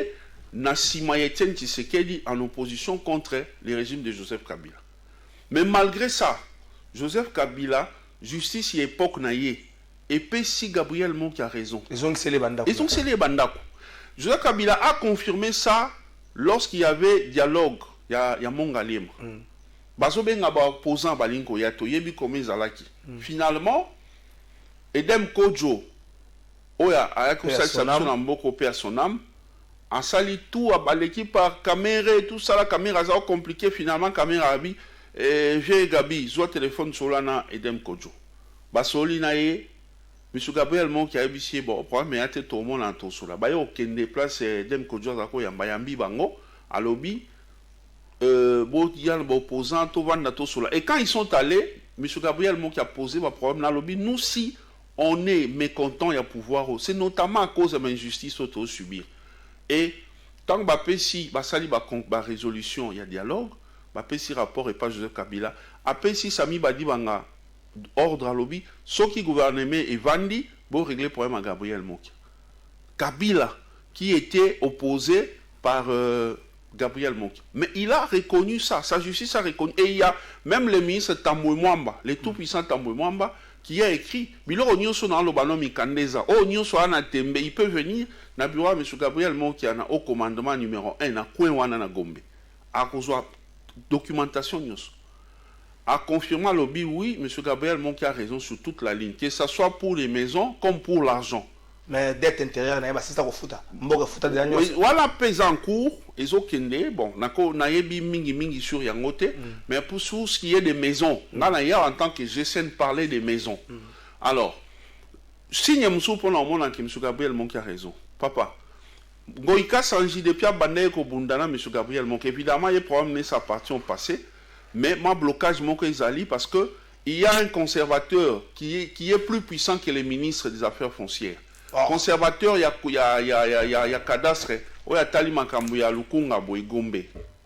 na Simayeten Tshisekedi en opposition contre le régime de Joseph Kabila. Mais malgré ça Joseph Kabila justice et époque na ye et puis si Gabriel Monkia a raison ils ont scellé bandako Joseph Kabila a confirmé ça lorsqu'il y avait dialogue il y a Mongalema. Bazobenga ba opposant balinko ya toyebi comme zalaki. Finalement Edem Kojo oya ayako satisfaction na mboko pe son âme en sali tout à baleki par caméra et tout ça la caméra ça compliqué finalement caméra abi j'ai Gabi zo téléphone solana Edem Kojo. Basoli na ye Monsieur Gabriel Monkia ebisi bon problème mais ate tout monde en tout cela. Ba yo kende place Edem Kojo za ko yamba yambi bango alobi opposant et quand ils sont allés, M. Gabriel Monkia a posé un problème dans le lobby. Nous, si on est mécontent, il y a pouvoir, c'est notamment à cause de l'injustice qu'on subir. Et tant que si Basali ba résolution, il y a dialogue, si rapport et pas Joseph Kabila, après si Sami Badi Banga ordre à lobby, ceux qui gouvernement et Vandi, pour régler le problème à Gabriel Monkia. Kabila, qui était opposé par Gabriel Monkia. Mais il a reconnu ça, sa justice a reconnu. Et il y a même le ministre Tamboué Mwamba, le tout-puissant Tamboué Mwamba, qui a écrit, il peut venir, na bureau M. Gabriel Monkia au commandement numéro 1, na Kouenwana na Gombe. A cause documentation, a confirmé lobby, oui, M. Gabriel Monkia a raison sur toute la ligne, que ce soit pour les maisons comme pour l'argent. Mais dette intérieure, c'est ça qu'on fout. Voilà, pesant en cours, ils ont kende, bon, na yebi mingi sur yangote, mais pour ce qui est des maisons, en tant que GSN parlait des maisons. Alors, si nous sommes pour le moment, M. Gabriel Monkia a raison. Papa, Goïka Sanji depuis à Bandé Kobundana, M. Gabriel Monkia, évidemment, il y a problème de sa partie au passé, mais moi, blocage Monkia Izali, parce que il y a un conservateur qui est plus puissant que les ministres des Affaires foncières. Conservateur, il y a cadastre, il y a Tali Makambu, il y a Lukunga, il y a Gombe.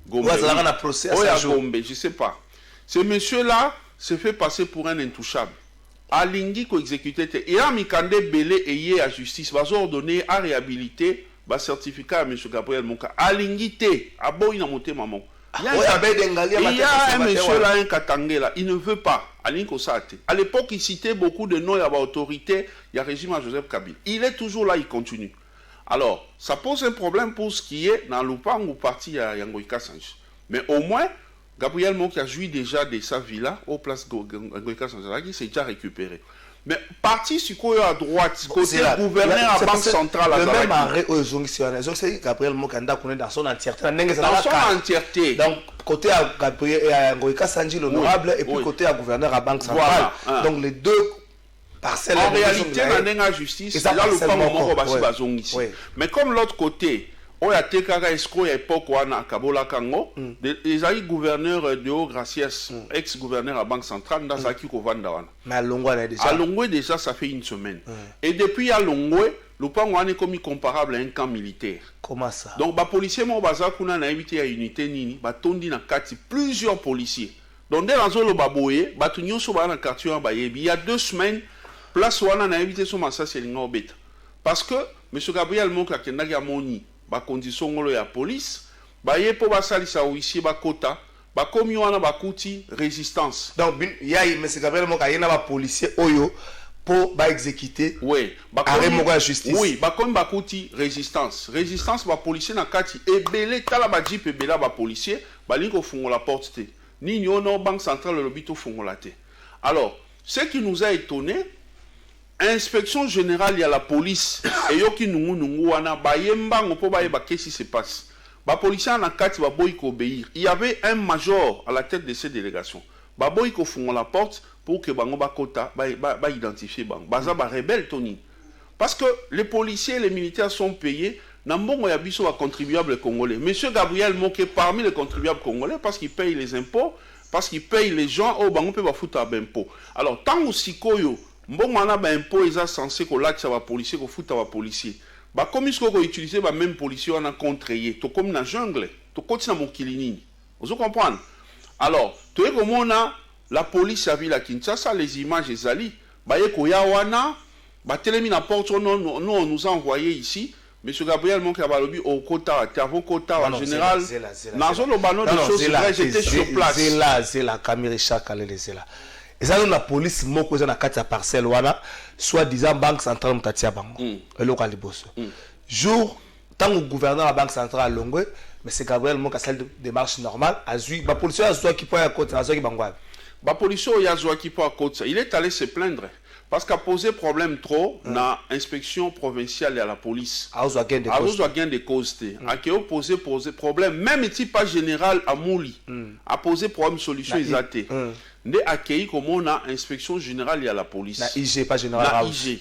Gombe, je ne sais pas. Ce monsieur-là se fait passer pour un intouchable. Alingi ko exécuté, et a Mikande Belé et yé à justice, va ordonner à réhabiliter, va certificat à M. Gabriel Monkia. Alingi te, a boy na monté maman. Il y a un monsieur là, un Katangé il ne veut pas. À l'époque, il citait beaucoup de noms, il y avait autorité, il y a régime à Joseph Kabila. Il est toujours là, il continue. Alors, ça pose un problème pour ce qui est dans l'Oupang ou parti à Yangoïka Sanji. Mais au moins, Gabriel Monkia jouit déjà de sa villa au place Yangoïka Sanji, qui s'est déjà récupéré. Mais parti sur quoi à droite, côté gouverneur à Banque Centrale, le même arrêt aux c'est Gabriel Monkia dans son entièreté. Dans son entièreté. Donc, côté à Gabriel Ngoïka Sanji l'honorable et puis côté à gouverneur à Banque Centrale. Donc les deux parcelle en réalité na ndenga justice ça là le parcelle pas moko, moment basi ouais. bazongi ici Ouais. mais comme l'autre côté oya tekaka escroc ya époque wana kabola kango ezali gouverneur de Haut Gracias ex gouverneur à Banque centrale ndazaki kovanda wana mais Longwe là déjà à Longwe déjà ça fait une semaine et depuis à Longwe le pango wana est comme comparable à un camp militaire. comment ça Donc ba policier mo baza kuna na éviter ya unité nini ba tondi na kati plusieurs policiers donc dès dans le baboye ba tunyo so ba na quartier ba yebi il y a 2 semaines place wana na éviter so massa selinga obeta parce que monsieur Gabriel Monka kendaki amoni ba condition ngolo ya police ba yepo ba salisa huissier ba kota ba komi wana ba kuti résistance donc ya monsieur Gabriel Moka yena ba policier oyo pour ba exécuter oui ba arrêt moko ya justice oui ba komi ba kuti résistance ba policier na kati ebele tala ba jeep ebela ba policier ba linko fungola porte te ni nyono banque centrale le bito fungola te alors ce qui nous a étonné inspection générale ya la police et yoki nungu wana ba yembango po ba yeba qu'est-ce qui se passe ba policier na kati ba boy ko obéir il y avait un major à la tête de ces délégations ba boy ko fungola la porte pour que bango ba kota ba identifier bango baza ba rebelle toni parce que les policiers et les militaires sont payés na mbongo ya biso ba contribuables congolais monsieur Gabriel Moke parmi les contribuables congolais parce qu'il paye les impôts parce qu'il paye les gens au bango pe ba futa ba impôts alors tant sikoyo mbongo wana ba impôt eza censé ko lakisa ba policier ko futa ba policier ba comme ko utiliser ba même policier wana contre ye to comme na jungle to koti na mokili nini vous comprenez alors to ekomona la police a vu la Kinshasa les images ezali ba yeko ya wana ba telemi na porte non on nous a envoyé ici monsieur Gabriel Monka balobi au kota avant kota en général nazo lo bano de choses vraies j'étais sur place c'est la caméra chaque les là et ça la police moko za na kati ya parcelle wana soit disant banque centrale mutatia bango eloko liboso jour tant que gouverneur la banque centrale Longwe mais c'est Gabriel Monka celle de démarche normale azui ba policier azoi qui point à côté azoi qui bango ba policier yazoi qui point à côté il est allé se plaindre parce qu'a posé problème trop na inspection provinciale à la police azoi gain de cause a qui posé problème même si pas général à Mouli a posé problème solution exacte ne accueilli comme on a inspection générale à la police na IG pas général IG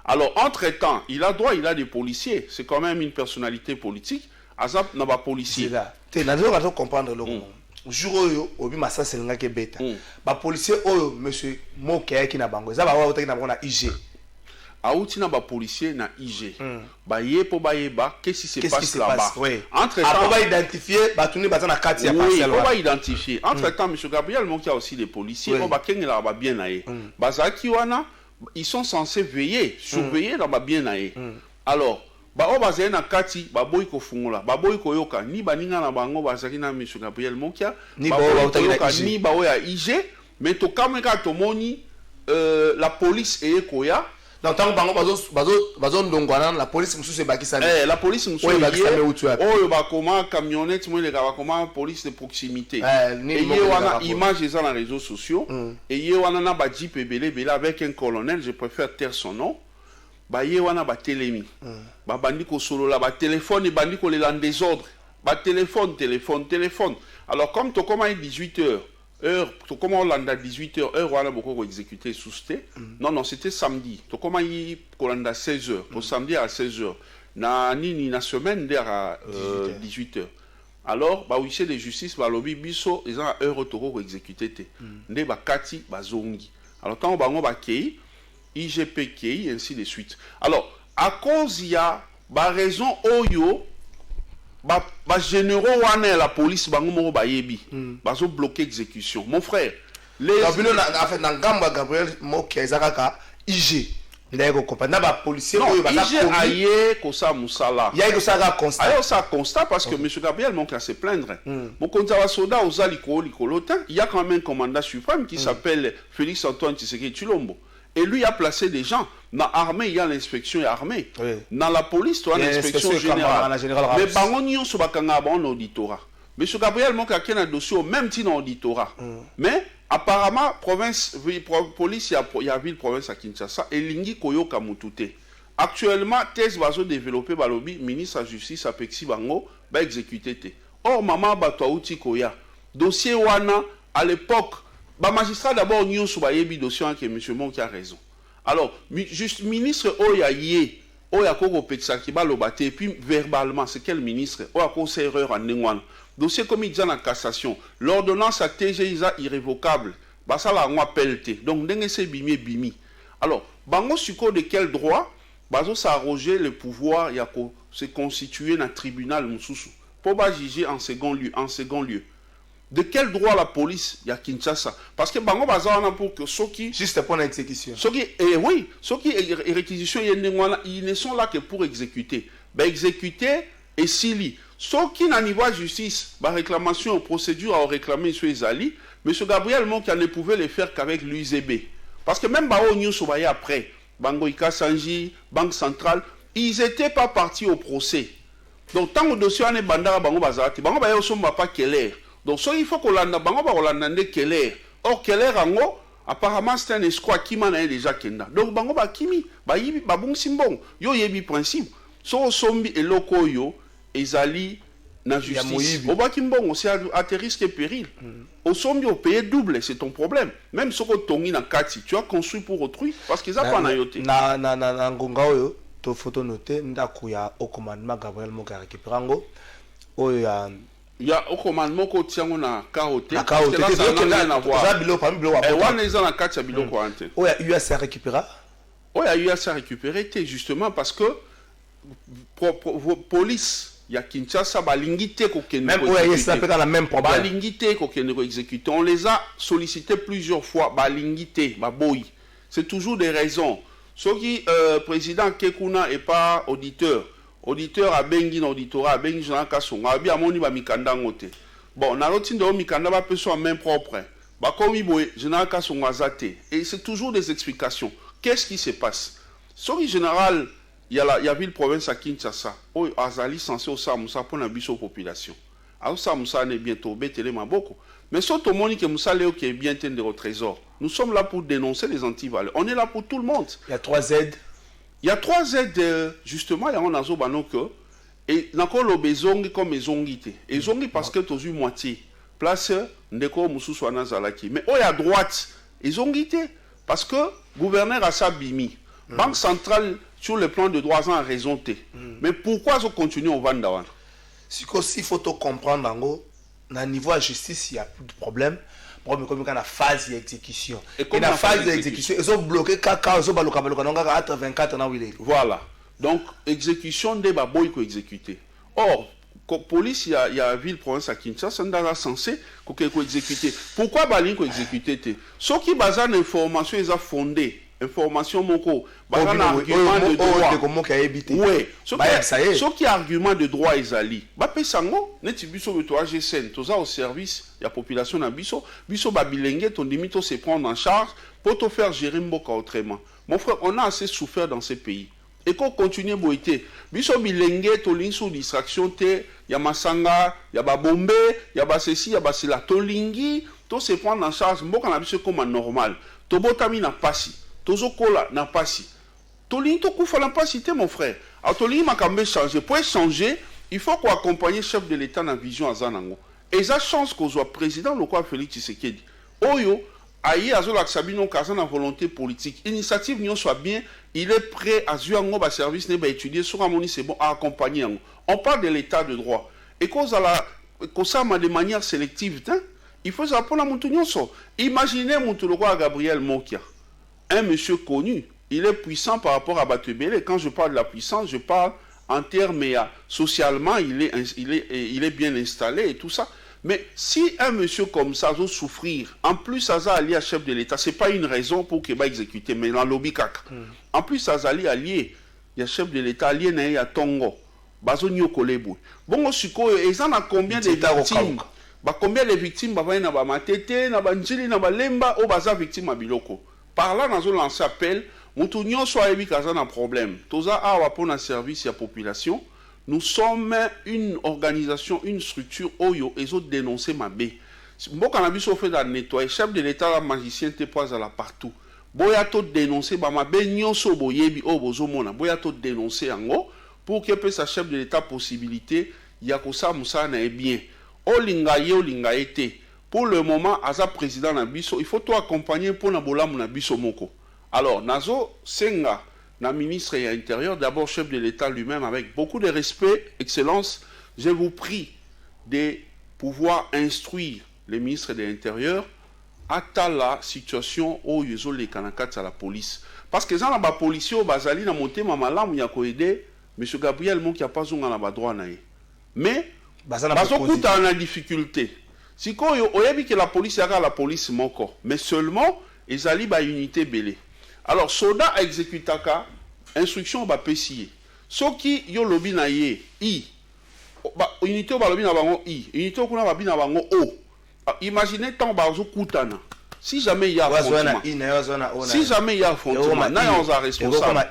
alors entre-temps il a droit il a des policiers c'est quand même une personnalité politique azap na ba policier là tu n'as comprendre le jour oyo obi massa selinga ke beta ba policier oyo monsieur Moke ki na bango za ba wa otaki na bango na IG auti na ba policier na IG ba yepo ba yeba qu'est-ce qui se passe là-bas entre temps ba identifier ba tuni ba na kati ya parcelle on va identifier entre temps monsieur Gabriel Moke a aussi des policiers on va kengela ba bien na ye bazaki wana ils sont censés veiller surveiller dans ba bien na ye alors ba o bazali na kati ba boy ko fungula ba boy ko yoka ni baninga na bango bazaki na monsieur Gabriel Monkia ni ba yoka ni ba o ya IG mais to kameka to moni la police e koya donc tant bango bazo ndongwana la police mususu e bakisa la police mususu oyo ba koma camionnette mo le ba koma police de proximité et ye wana image eza na réseaux sociaux et ye wana na ba jeep ebele avec un colonel je préfère taire son nom ba ye wana ba telemi ba bandi ko solola ba téléphone et bandi ko lela en désordre ba téléphone alors comme to comment 18h heure to comment on landa 18h heure wana boko ko exécuter sousté non c'était samedi to comment y ko landa 16h au samedi à 16h na nini na semaine der à 18h alors ba huissier de justice ba lobi biso ils ont heure to ko exécuter te nde ba kati ba zongi alors tant bango ba kei IGPKI, ainsi de suite. Alors, à cause il y a ba raison oyo ba généraux wana la police bango mo ba yebi bazo bloquer exécution. Mon frère, les en fait na ngamba Gabriel Moke ezakaka IG ndeko comprendre ba policier oyo ba IG aye ko sa musala. Ya ko sa constat. Alors ça constat parce que monsieur Gabriel Moke se plaindre. Mon konza wa soda ozali ko likolotin, il y a quand même un commandant suprême qui s'appelle Félix Antoine Tshisekedi Tshilombo. Et lui a placé des gens. Dans l'armée, il y a l'inspection armée. Oui. Dans la police, tu as l'inspection générale. Mais bango nyon so bakanga bon auditorat. Monsieur Gabriel Moka qui a un dossier au même titre auditorat. Mais apparemment province police il y a ville province à Kinshasa et lingi koyo kamutute. Actuellement, thèse bazo développer balobi ministre de la justice apexi bango ba exécuter té. Or maman bato outi koya. Dossier wana à l'époque ba magistrat d'abord nyon so ba yebi dossier que monsieur Monki a raison. Alors, juste ministre Oya Yé, Oya Koko Petsaki Balobate, et puis verbalement, c'est quel ministre? Oya Koko c'est erreur en Nengwan. Dossier comme il dit en cassation, l'ordonnance à TGISA irrévocable, bah ça là on appelle T. Donc, dengue c'est bimi. Alors, bango suko de quel droit? Bazo s'arroger le pouvoir, il y a se constituer un tribunal moussoussou. Pour pas juger en second lieu. De quel droit la police y a Kinshasa? Parce que bango bazana pour que ceux qui juste pour l'exécution. Ceux qui réquisition ils ne sont là que pour exécuter. Ben exécuter et s'ili. Ceux qui n'ont niveau justice, ba réclamation procédure à réclamer sur les alliés, monsieur Gabriel Monkia ne pouvait le faire qu'avec l'UZB. Parce que même bao news souvaya après Bango Ika Sanji, Banque Centrale, ils n'étaient pas partis au procès. Donc, tant que le dossier est bandara, Bango Bazati, Bango Bayo Somba pas Keller. Donc, ça, il faut qu'on l'a Bango Baolanda Keller. Or, Keller, apparemment, c'est un escroc qui m'a déjà Kenda. Donc, Bango Bakimi, Bayibi, Babong Simbong, Yo Yebi principe. So, Sombi et Loko Yo, Ezali, na justice. Au Bakimbong, c'est à tes risques et périls. Au sommet, au pays double, c'est ton problème. Même si tu as na kati, tu as construit pour autrui, parce qu'ils n'ont pas nayoté. Na ngonga oyo, to photo noté, ndaku ya au commandement Gabriel Moka récupérango. Oyo il y a au commandement ko tiango na kaoté. Na kaoté, c'est là na voir. Ça bilo parmi bilo wa. Et wana ils na kati ya bilo ko ante. Oya USA récupéra. Oya USA récupéré justement parce que police il y a Kinshasa, balingité même où ça peut dans la même problème. Balingité exécuter. On les a sollicités plusieurs fois. Balingité, baboy. C'est toujours des raisons. Ce qui président Kekuna est pas auditeur. Auditeur a bengi na auditorat, a bengi na kasonga, a bien moni ba mikanda ngote. Bon, na routine de mikanda ba peut soit main propre. Ba komi boy, général kasonga zate. Et c'est toujours des explications. Qu'est-ce qui se passe? Ce qui général il y a ville province à Kinshasa. Oh, Azali censé au Samoussa pour la population. Au Samoussa est bientôt bétélé maboko. Mais surtout moni que Moussa Léo qui est bien tenu au trésor. Nous sommes là pour dénoncer les antivaleurs. On est là pour tout le monde. Il y a 3 aides. Il y a 3 aides justement. Il y a un azo banoko et n'encore le bezongi comme ezongité. Ezongi parce que tu as eu moitié. Place ndeko Moussou Soana Zalaki. Mais oh il y a droite ezongité parce que gouverneur a sa bimi. Banque centrale sur le plan de droits en raison T. Mais pourquoi on continue au Vandawan? Si il faut comprendre, à niveau de justice, il y a plus de problème. Comme il y a une phase d'exécution. Et la phase d'exécution, ils ont bloqué Kaka, ils ont bloqué 24 ans. Voilà. Donc, exécution des baboy qui exécuté. Or, police, il y a la ville province à Kinshasa, c'est censé exécuter. Pourquoi Balin exécuté? Ceux qui basent l'information, ils ont fondé. Information moko un argument de droit oui ce qui argument de droit ezali ba pesango neti biso beto AGSN toza au service ya population na biso ba bilenge ton limite se prendre en charge pour te faire gérer mboka autrement. Mon frère, on a assez souffert dans ces pays et qu'on continue boité biso bilenge to lin sous distraction te ya masanga ya ba bombe ya ba ceci ya ba cela to lingi to se prendre en charge mboka na biso comme normal to botami na pasi Tozokola n'a pas si. Tolini to kufa n'a pas cité mon frère. Alors Tolini m'a quand même changé. Pour changer, il faut qu'on accompagne le chef de l'État dans la vision à Zanango. Et ça chance qu'on soit président le quoi Félix Tshisekedi. Oyo aïe azola Sabino Kazan en volonté politique. Initiative n'y soit bien, il est prêt à jouer un service n'est pas étudié sur Amoni c'est bon à accompagner. On parle de l'État de droit. Et qu'on ça de manière sélective, il faut ça pour la montagnonso. Imaginez mon roi Gabriel Mokia. Un monsieur connu, il est puissant par rapport à Batebele. Quand je parle de la puissance, je parle en termes socialement, il est bien installé et tout ça. Mais si un monsieur comme ça doit souffrir, en plus ça va allié à chef de l'État, c'est pas une raison pour qu'il va exécuter, mais dans lobby kaka. En plus ça va allié, il y a chef de l'État allié na à Tongo, bazo nyokolebo. Bon osiko, ils en a combien de victimes? Combien de victimes va na ba matete, na ba njili, na ba lemba, o baza victime à biloko. Par là, nous avons lancé appel, nous soit un problème. Toza a pour un service à la population. Nous sommes une organisation, une structure, oyo, et autres dénoncer ma bé. Bon, quand on a fait la nettoyer, chef de l'État, la magicien, te poise là partout. Boya to dénoncer, ma bé, nyonso boyebi, o bozomona. Boya to dénoncer en haut, pour que puisse sa chef de l'État possibilité, yakosa moussa na bien. O lingaye te. Pour le moment, Aza président Nabiso, il faut tout accompagner pour Nabola Nabiso Moko. Alors, Nazo Senga, la ministre de l'Intérieur, d'abord chef de l'État lui-même, avec beaucoup de respect, Excellence, je vous prie de pouvoir instruire le ministre de l'Intérieur à la situation où ils ont les canacats à la police. Parce que dans la police, bazali na monté mamalam ya ko aider M. Gabriel Mon qui a pas zonga na droit na. Mais bazokuta na difficulté. Si ko yo oyebi que la police yaka la police moko, mais seulement ezali ba unité belé. Alors soda exécutaka instruction ba pesier. Soki yo lobi na ye i ba unité ba lobi na bango i, unité kuna ba bi na bango o. Imaginez tant bazo kutana. Si jamais il y a affrontement, si jamais il y a affrontement, on est responsable.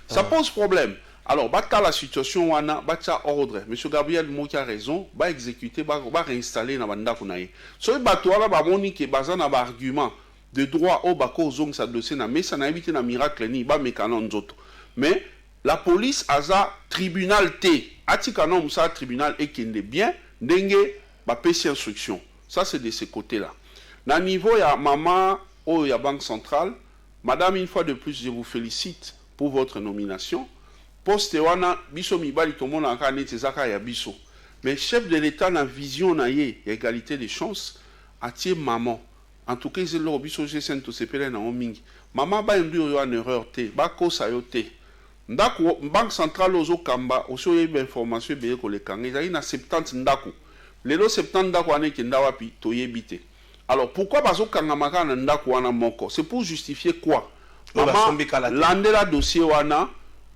Ça pose problème. Alors, bata la situation wana, bata ordre. Monsieur Gabriel Moki a raison, va exécuter, va réinstaller na banda kunaye. So bato wala ba moni ke bazana ba argument de droit au bako zong sa dossier na mais ça n'a évité na miracle ni ba mekanon nzoto. Mais la police aza tribunal T. Atika non ça tribunal et qui n'est bien ndenge ba pesi instruction. Ça c'est de ce côté-là. Na niveau ya maman ou ya Banque Centrale, madame, une fois de plus, je vous félicite pour votre nomination. Poste wana biso mibali to mona ka neti zaka ya biso. Mais chef de l'État na vision na ye égalité des chances atie maman. En tout cas, c'est le biso je sens to sepele na omingi. Maman ba ndu yo en erreur te, ba ko sa yo te. Ndako Banque Centrale ozo kamba oso ye information be ko le kanga, il y a 70 ndako. Lelo 70 ndako ane ki ndawapi to yebite. Alors pourquoi bazo kangamaka na ndako wana moko? C'est pour justifier quoi? Maman landela dossier wana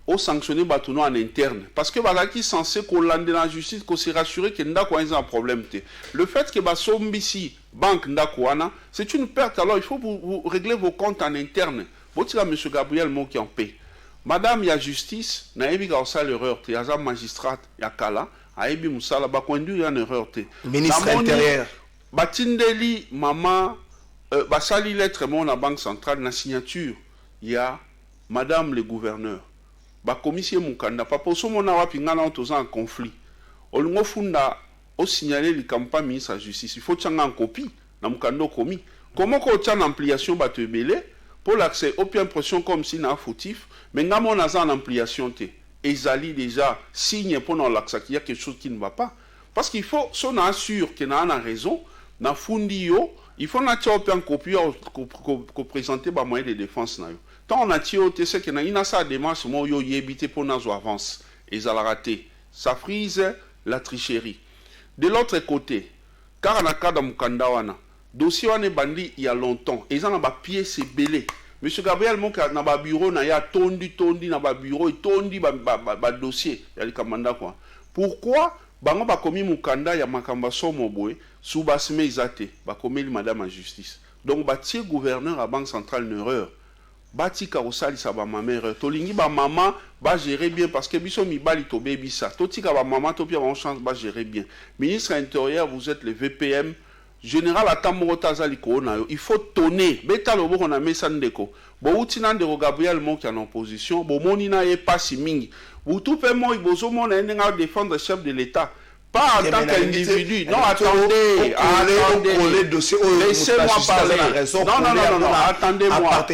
au sanctionner batuno en interne parce que bazaki censé qu'on lande la justice qu'on s'est rassuré que ndako wana un problème te. Le fait que basombisi banque ndako wana, c'est une perte. Alors il faut vous régler vos comptes en interne. Botika monsieur Gabriel Moki en paix. Madame ya justice na ebi ka osala erreur te, aza magistrat ya kala, a ebi musala ba conduire en erreur te. Ministre intérieur Batindeli maman basali lettre mon la Banque Centrale na signature ya madame le gouverneur ba commissaire mukanda papa so mona wapi ngana otoza en conflit olingo funda o signaler le campagne ministre de la justice il faut tchanga en copie na mukando komi comment ko tchana ampliation ba te belé pour l'accès au bien impression comme si na fautif mais ngamo na za en ampliation te ezali déjà signe pour non l'accès qu'il y a quelque chose qui ne va pas parce qu'il faut son assure que na a raison na fundi yo il faut na tio en copie ko présenter ba moyen de défense na yo tant on a tio te c'est que na ina sa démarche mo yo yebité pour na zo avance et ça la raté ça frise la tricherie de l'autre côté car na cas dans mukanda wana dossier wana bandi il y a longtemps et ça na ba pièce belé monsieur Gabriel Moka na ba bureau na ya tondi na ba bureau et tondi ba dossier ya likamanda quoi pourquoi bango ba komi mukanda ya makamba somo boy sous basme izate ba komi madame en justice donc ba tie gouverneur à Banque Centrale une erreur bati ka osali sa ba mama erreur to lingi ba maman ba gérer bien parce que biso mibali to bebi ça to tika ba maman to pia ba chance ba gérer bien ministre intérieur vous êtes le VPM général atambo tazali ko na yo il faut tonner beta lobo ko na mesa ndeko bo utina ndeko Gabriel Moki en opposition bo moni na ye pasi mingi vous tout pe moi bozo mona nga défendre le chef de l'État pas en tant qu'individu. Non, attendez. Laissez-moi parler. Non, attendez-moi.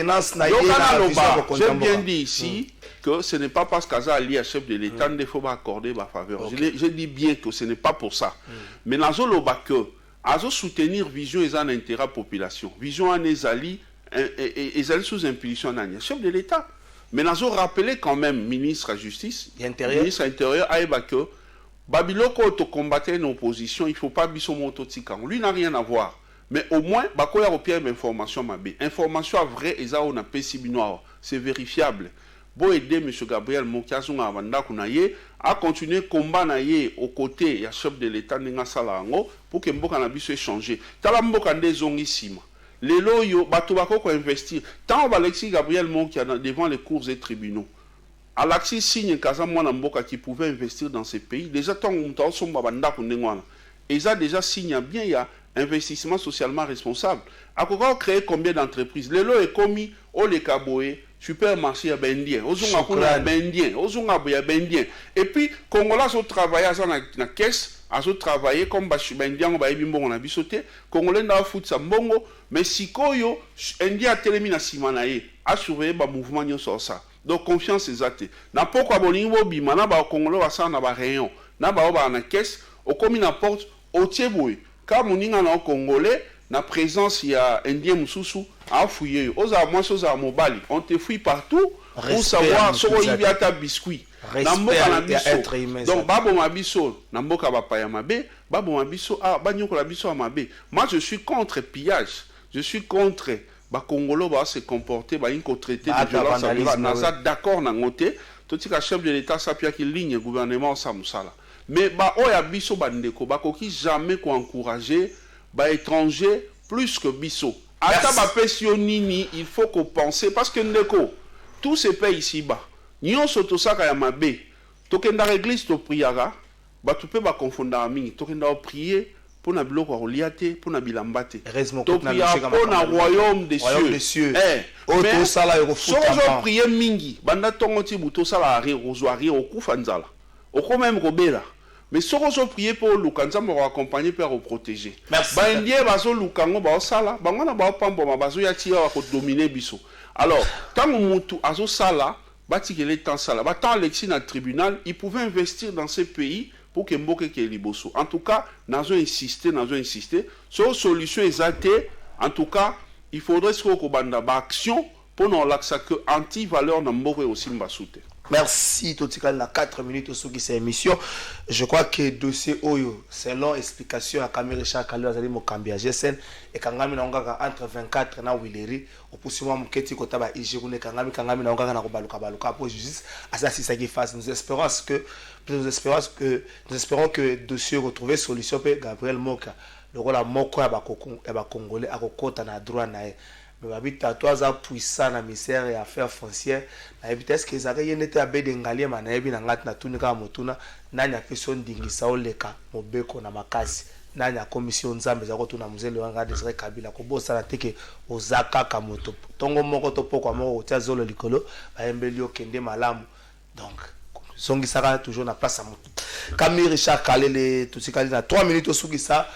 J'ai bien dit ici que ce n'est pas parce qu'Aza Ali est chef de l'État qu'il faut accorder ma faveur. Je dis bien que ce n'est pas pour ça. Mais dans le bas que, Azo soutenir vision et un intérêt population. Vision en Ezali, Ezali sous impulsion d'un chef de l'État. Mais nous avons rappelé quand même, ministre de la Justice, ministre intérieur, Aïba que Babiloko to combattre une opposition, il ne faut pas biso mototika. Lui n'a rien à voir. Mais au moins, Bako ya repère information mabé. Information vraie et ça on a pécibi noir. C'est vérifiable. Bon aider M. Gabriel Mokiazunga Avanda Kunaye à continuer combat naye aux côtés ya chef de l'État Nenga Salango pour que Mboka na biso échanger. Tala Mboka ndezongisima. Les loyaux, bato bako ko investir. Tant Alexis Gabriel Mokia devant les cours et tribunaux. Alexis signe Kaza Mwana Mboka qui pouvait investir dans ces pays. Déjà, tant on s'en babanda kundengwana. Et ça déjà signe bien, il y a investissement socialement responsable. À quoi créer combien d'entreprises? Les lots est commis au les kaboé, supermarché à Bendien, Ozunga Kuna Bendien, Ozunga Boya Bendien. Et puis, Congolais ont travaillé à la caisse, ont travaillé comme Bendien, on a bisoté, Congolais n'a foutu sa mbongo, mais si Koyo, India a téléminé à Simanae, à surveiller le mouvement sur ça. Donc confiance exacte. Na pourquoi bolingo bima na ba Congolais wa ça na ba rayon. Na ba na caisse, au comme n'importe au tieboui. Car moninga na Congolais, na présence il y a indien mususu a fouiller. Oza moi soza mobali, on te fouille partout pour savoir si il y a ta biscuit. Donc babo mabiso na mboka ba pa ya mabe, babo mabiso ah ba nyoko la biso mabe. Moi je suis contre pillage. Je suis contre ba Congolo ba se comporter ba inko traiter de violence à l'Iran. Naza d'accord na ngote, toti ka chef de l'état sapia ki ligne gouvernement sa musala. Mais ba oya biso bandeko ba koki jamais ko encourager ba étranger plus que biso. Ata ba pesio nini, il faut qu'on pense parce que ndeko tous ces pays ici-bas nyonso tosaka ya mabe tokenda l'église to priara ba tu peux ba confondre mingi tokenda prier pour na biloko kolia te pour na bilamba te to prier pour na royaume des cieux mais sala yo futa so prier mingi banda tongo ti buto sala ari rosoiri okufa nzala oko même kobela mais so so prier pour lukanza mo accompagner pour protéger ba indien bazo lukango ba sala bango na ba pambo ma bazo ya tia ko dominer biso alors tant mutu azo sala bati que les temps sala ba tant Alexis na tribunal il pouvait investir dans ces pays pour que mboke ke liboso en tout cas nazo insister sur solution exacte en tout cas il faudrait ce ko banda ba action pour non l'axa que anti valeur na mboke aussi mbasute. Merci Totikal na 4 minutes sur cette émission. Je crois que dossier Oyo, selon explication à Camille Richard Kalou Azali Mokambia GSN et Kangami na ngaka entre 24 na Wileri au poussimo muketi kota ba Ijirune Kangami na ngaka na baluka pour justice asasi ça qui fasse nous espérons que dossier retrouver solution pe Gabriel Moka le rôle à moko ya ba Congolais a kokota na droit na mais babita toza puissant na misère et affaires foncières na vitesse que ça rien était abé dengalie mana yebi na ngati na tunika motuna nanya peso ndingisa oleka mobeko na makasi nanya commission nzambe za kotuna muzele wanga Desire Kabila ko bosa na teke ozaka kamoto tongo moko to poko moko otia zolo likolo ba embeli okende malamu donc songisaka toujours na place à moto Camille Richard Kalele tusikali na 3 minutes osukisa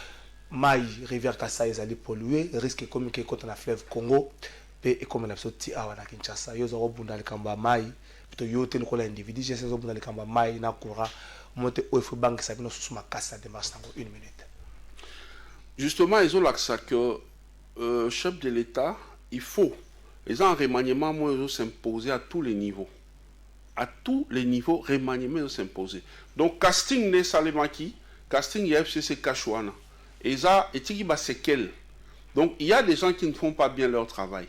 Mai rivière Kasai ezali pollué risque comme que contre la fleuve Congo pe et comme la sorti awa na Kinshasa yo zo bunda likamba mai to yo te lokola individu je sais zo bunda likamba mai na courant monte o faut banque ça bino sous ma casse de marche dans 1 minute. Justement ils ont l'accès que chef de l'état il faut les en remaniement moi ils s'imposer à tous les niveaux remaniement s'imposer donc casting ne salemaki casting FCC Kachouana. Et ça, donc il y a des gens qui ne font pas bien leur travail.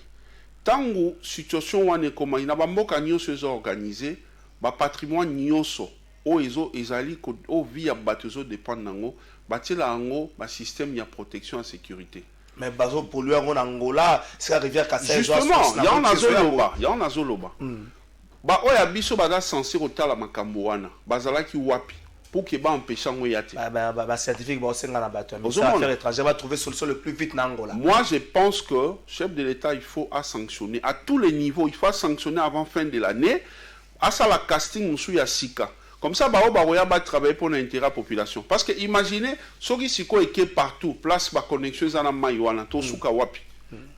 Tant que la situation est comme il n'y a pas de organisé, le patrimoine nyonso, au via bâteau dépend d'ango, bâtir l'ango, le système de protection et sécurité. Mais bazo polluer en Angola, c'est la rivière Kasai. Justement, il y en a zoloba. Bah oya biso bada censé au la makamboana, bazala ki wapi. Pour que ba empêcher ngoyate certificat ba osenga na bato ministère affaires étrangères va trouver solution le plus vite na Angola. Moi je pense que chef de l'état il faut sanctionner à tous les niveaux, il faut sanctionner avant fin de l'année à ça la casting musu ya sika comme ça ba oya ba travailler pour l'intérêt de la population parce que imaginez soki siko eke partout place ba connexion za na maiwana to suka wapi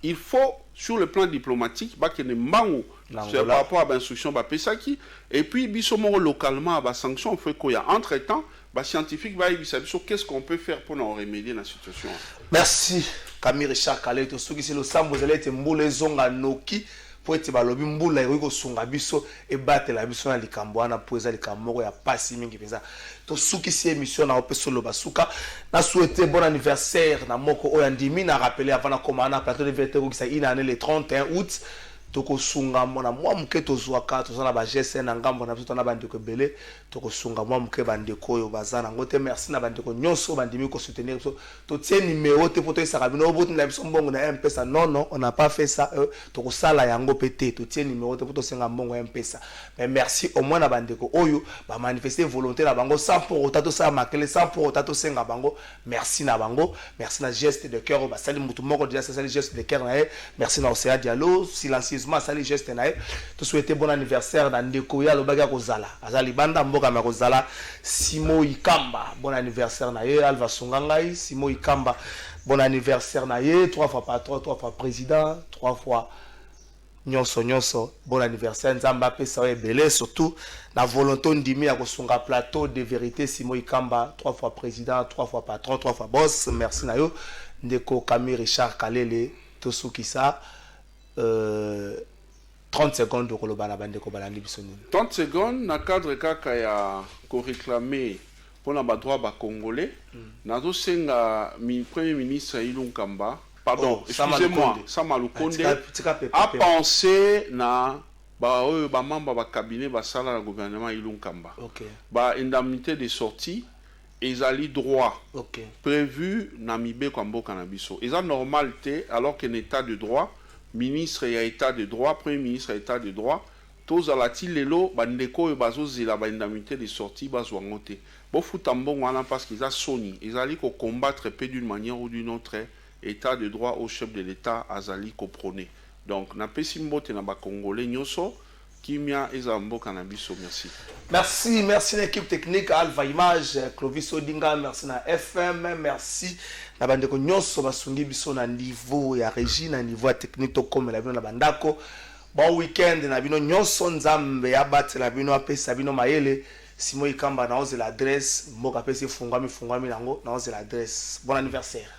il faut sur le plan diplomatique ba que ne mango par rapport à l'instruction ba pesaki et puis bisomo localement à ba sanction fait quoi entre temps ba scientifique va sur qu'est-ce qu'on peut faire pour nous remédier la situation. Merci Camille Richard Kalele to soki c'est le sambo zelete mbule zonga noki pour être balobi mbula iko sunga biso e batela biso na likambo na poeza likambo ya pasi mingi peza to soki si émission na opeso lo basuka na souhaiter bon anniversaire na moko oyandimi na rappeler avant na komana plateau de vérité ko qui ça le 31 août toko sunga mona mwa muke tozwaka tozana ba GSN na ngambo na biso na bandeko belé toko sunga mwa muke bandeko yo bazana ngote merci na bandeko nyonso bandimi ko soutenir biso to tie numéro te poto isaka bino botu na biso mbongo na M-Pesa non on n'a pas fait ça toko sala yango pété to tie numéro te poto senga mbongo M-Pesa mais merci au moins na bandeko oyo ba manifester volonté na bango sans pour autant to sa makele sans pour autant to senga bango merci na bango merci na geste de cœur ba sali mutu moko déjà ça sali geste de cœur na merci na Océa Diallo silencieux sali geste nae to souhaiter bon anniversaire na ndeko ya lobaka kozala azali banda mboka ma kozala Simo Ikamba bon anniversaire nae Alva Sungangai Simo Ikamba bon anniversaire nae 3 fois patron 3 fois président 3 fois nyonso bon anniversaire nzambe apesa oyo ebele surtout na volonté ndimi ya kosunga plateau de vérité Simo Ikamba 3 fois président 3 fois patron 3 fois boss merci na yo ndeko Camille Richard Kalele tosukisa 30 secondes de koloba na bandeko balandi biso nini 30 secondes na cadre kaka ya ko réclamer pour na ba droit ba congolais nazo senga premier ministre Ilunga Kamba pardon excusez-moi Sama Lukonde a pensé na ba membre ba cabinet ba sala na gouvernement Ilunga Kamba ba indemnité de sortie ezali droit prévu na mibe kwa mboka na biso eza normalité alors qu'un état de droit ministre ya état de droit premier ministre ya état de droit tous alati lelo bandeko bazo zela ba indemnité de sortie bazwa ngote bo futa mbongo wana parce qu'ils a soni ezali ko combattre peu d'une manière ou d'une autre état de droit au chef de l'état azali ko prôner donc na pesi mbote na ba congolais nyoso kimia ezambo kanabiso merci l'équipe technique Alpha Image Clovis Odinga merci na FM merci na bandeko nyonso basungi biso na niveau ya régie na niveau technique to comme la bino na bandako bon weekend na bino nyonso nzambe ya batela bino apesa bino mayele Simo Ikamba na oze l'adresse mboka pesi fungwami nango na oze l'adresse bon anniversaire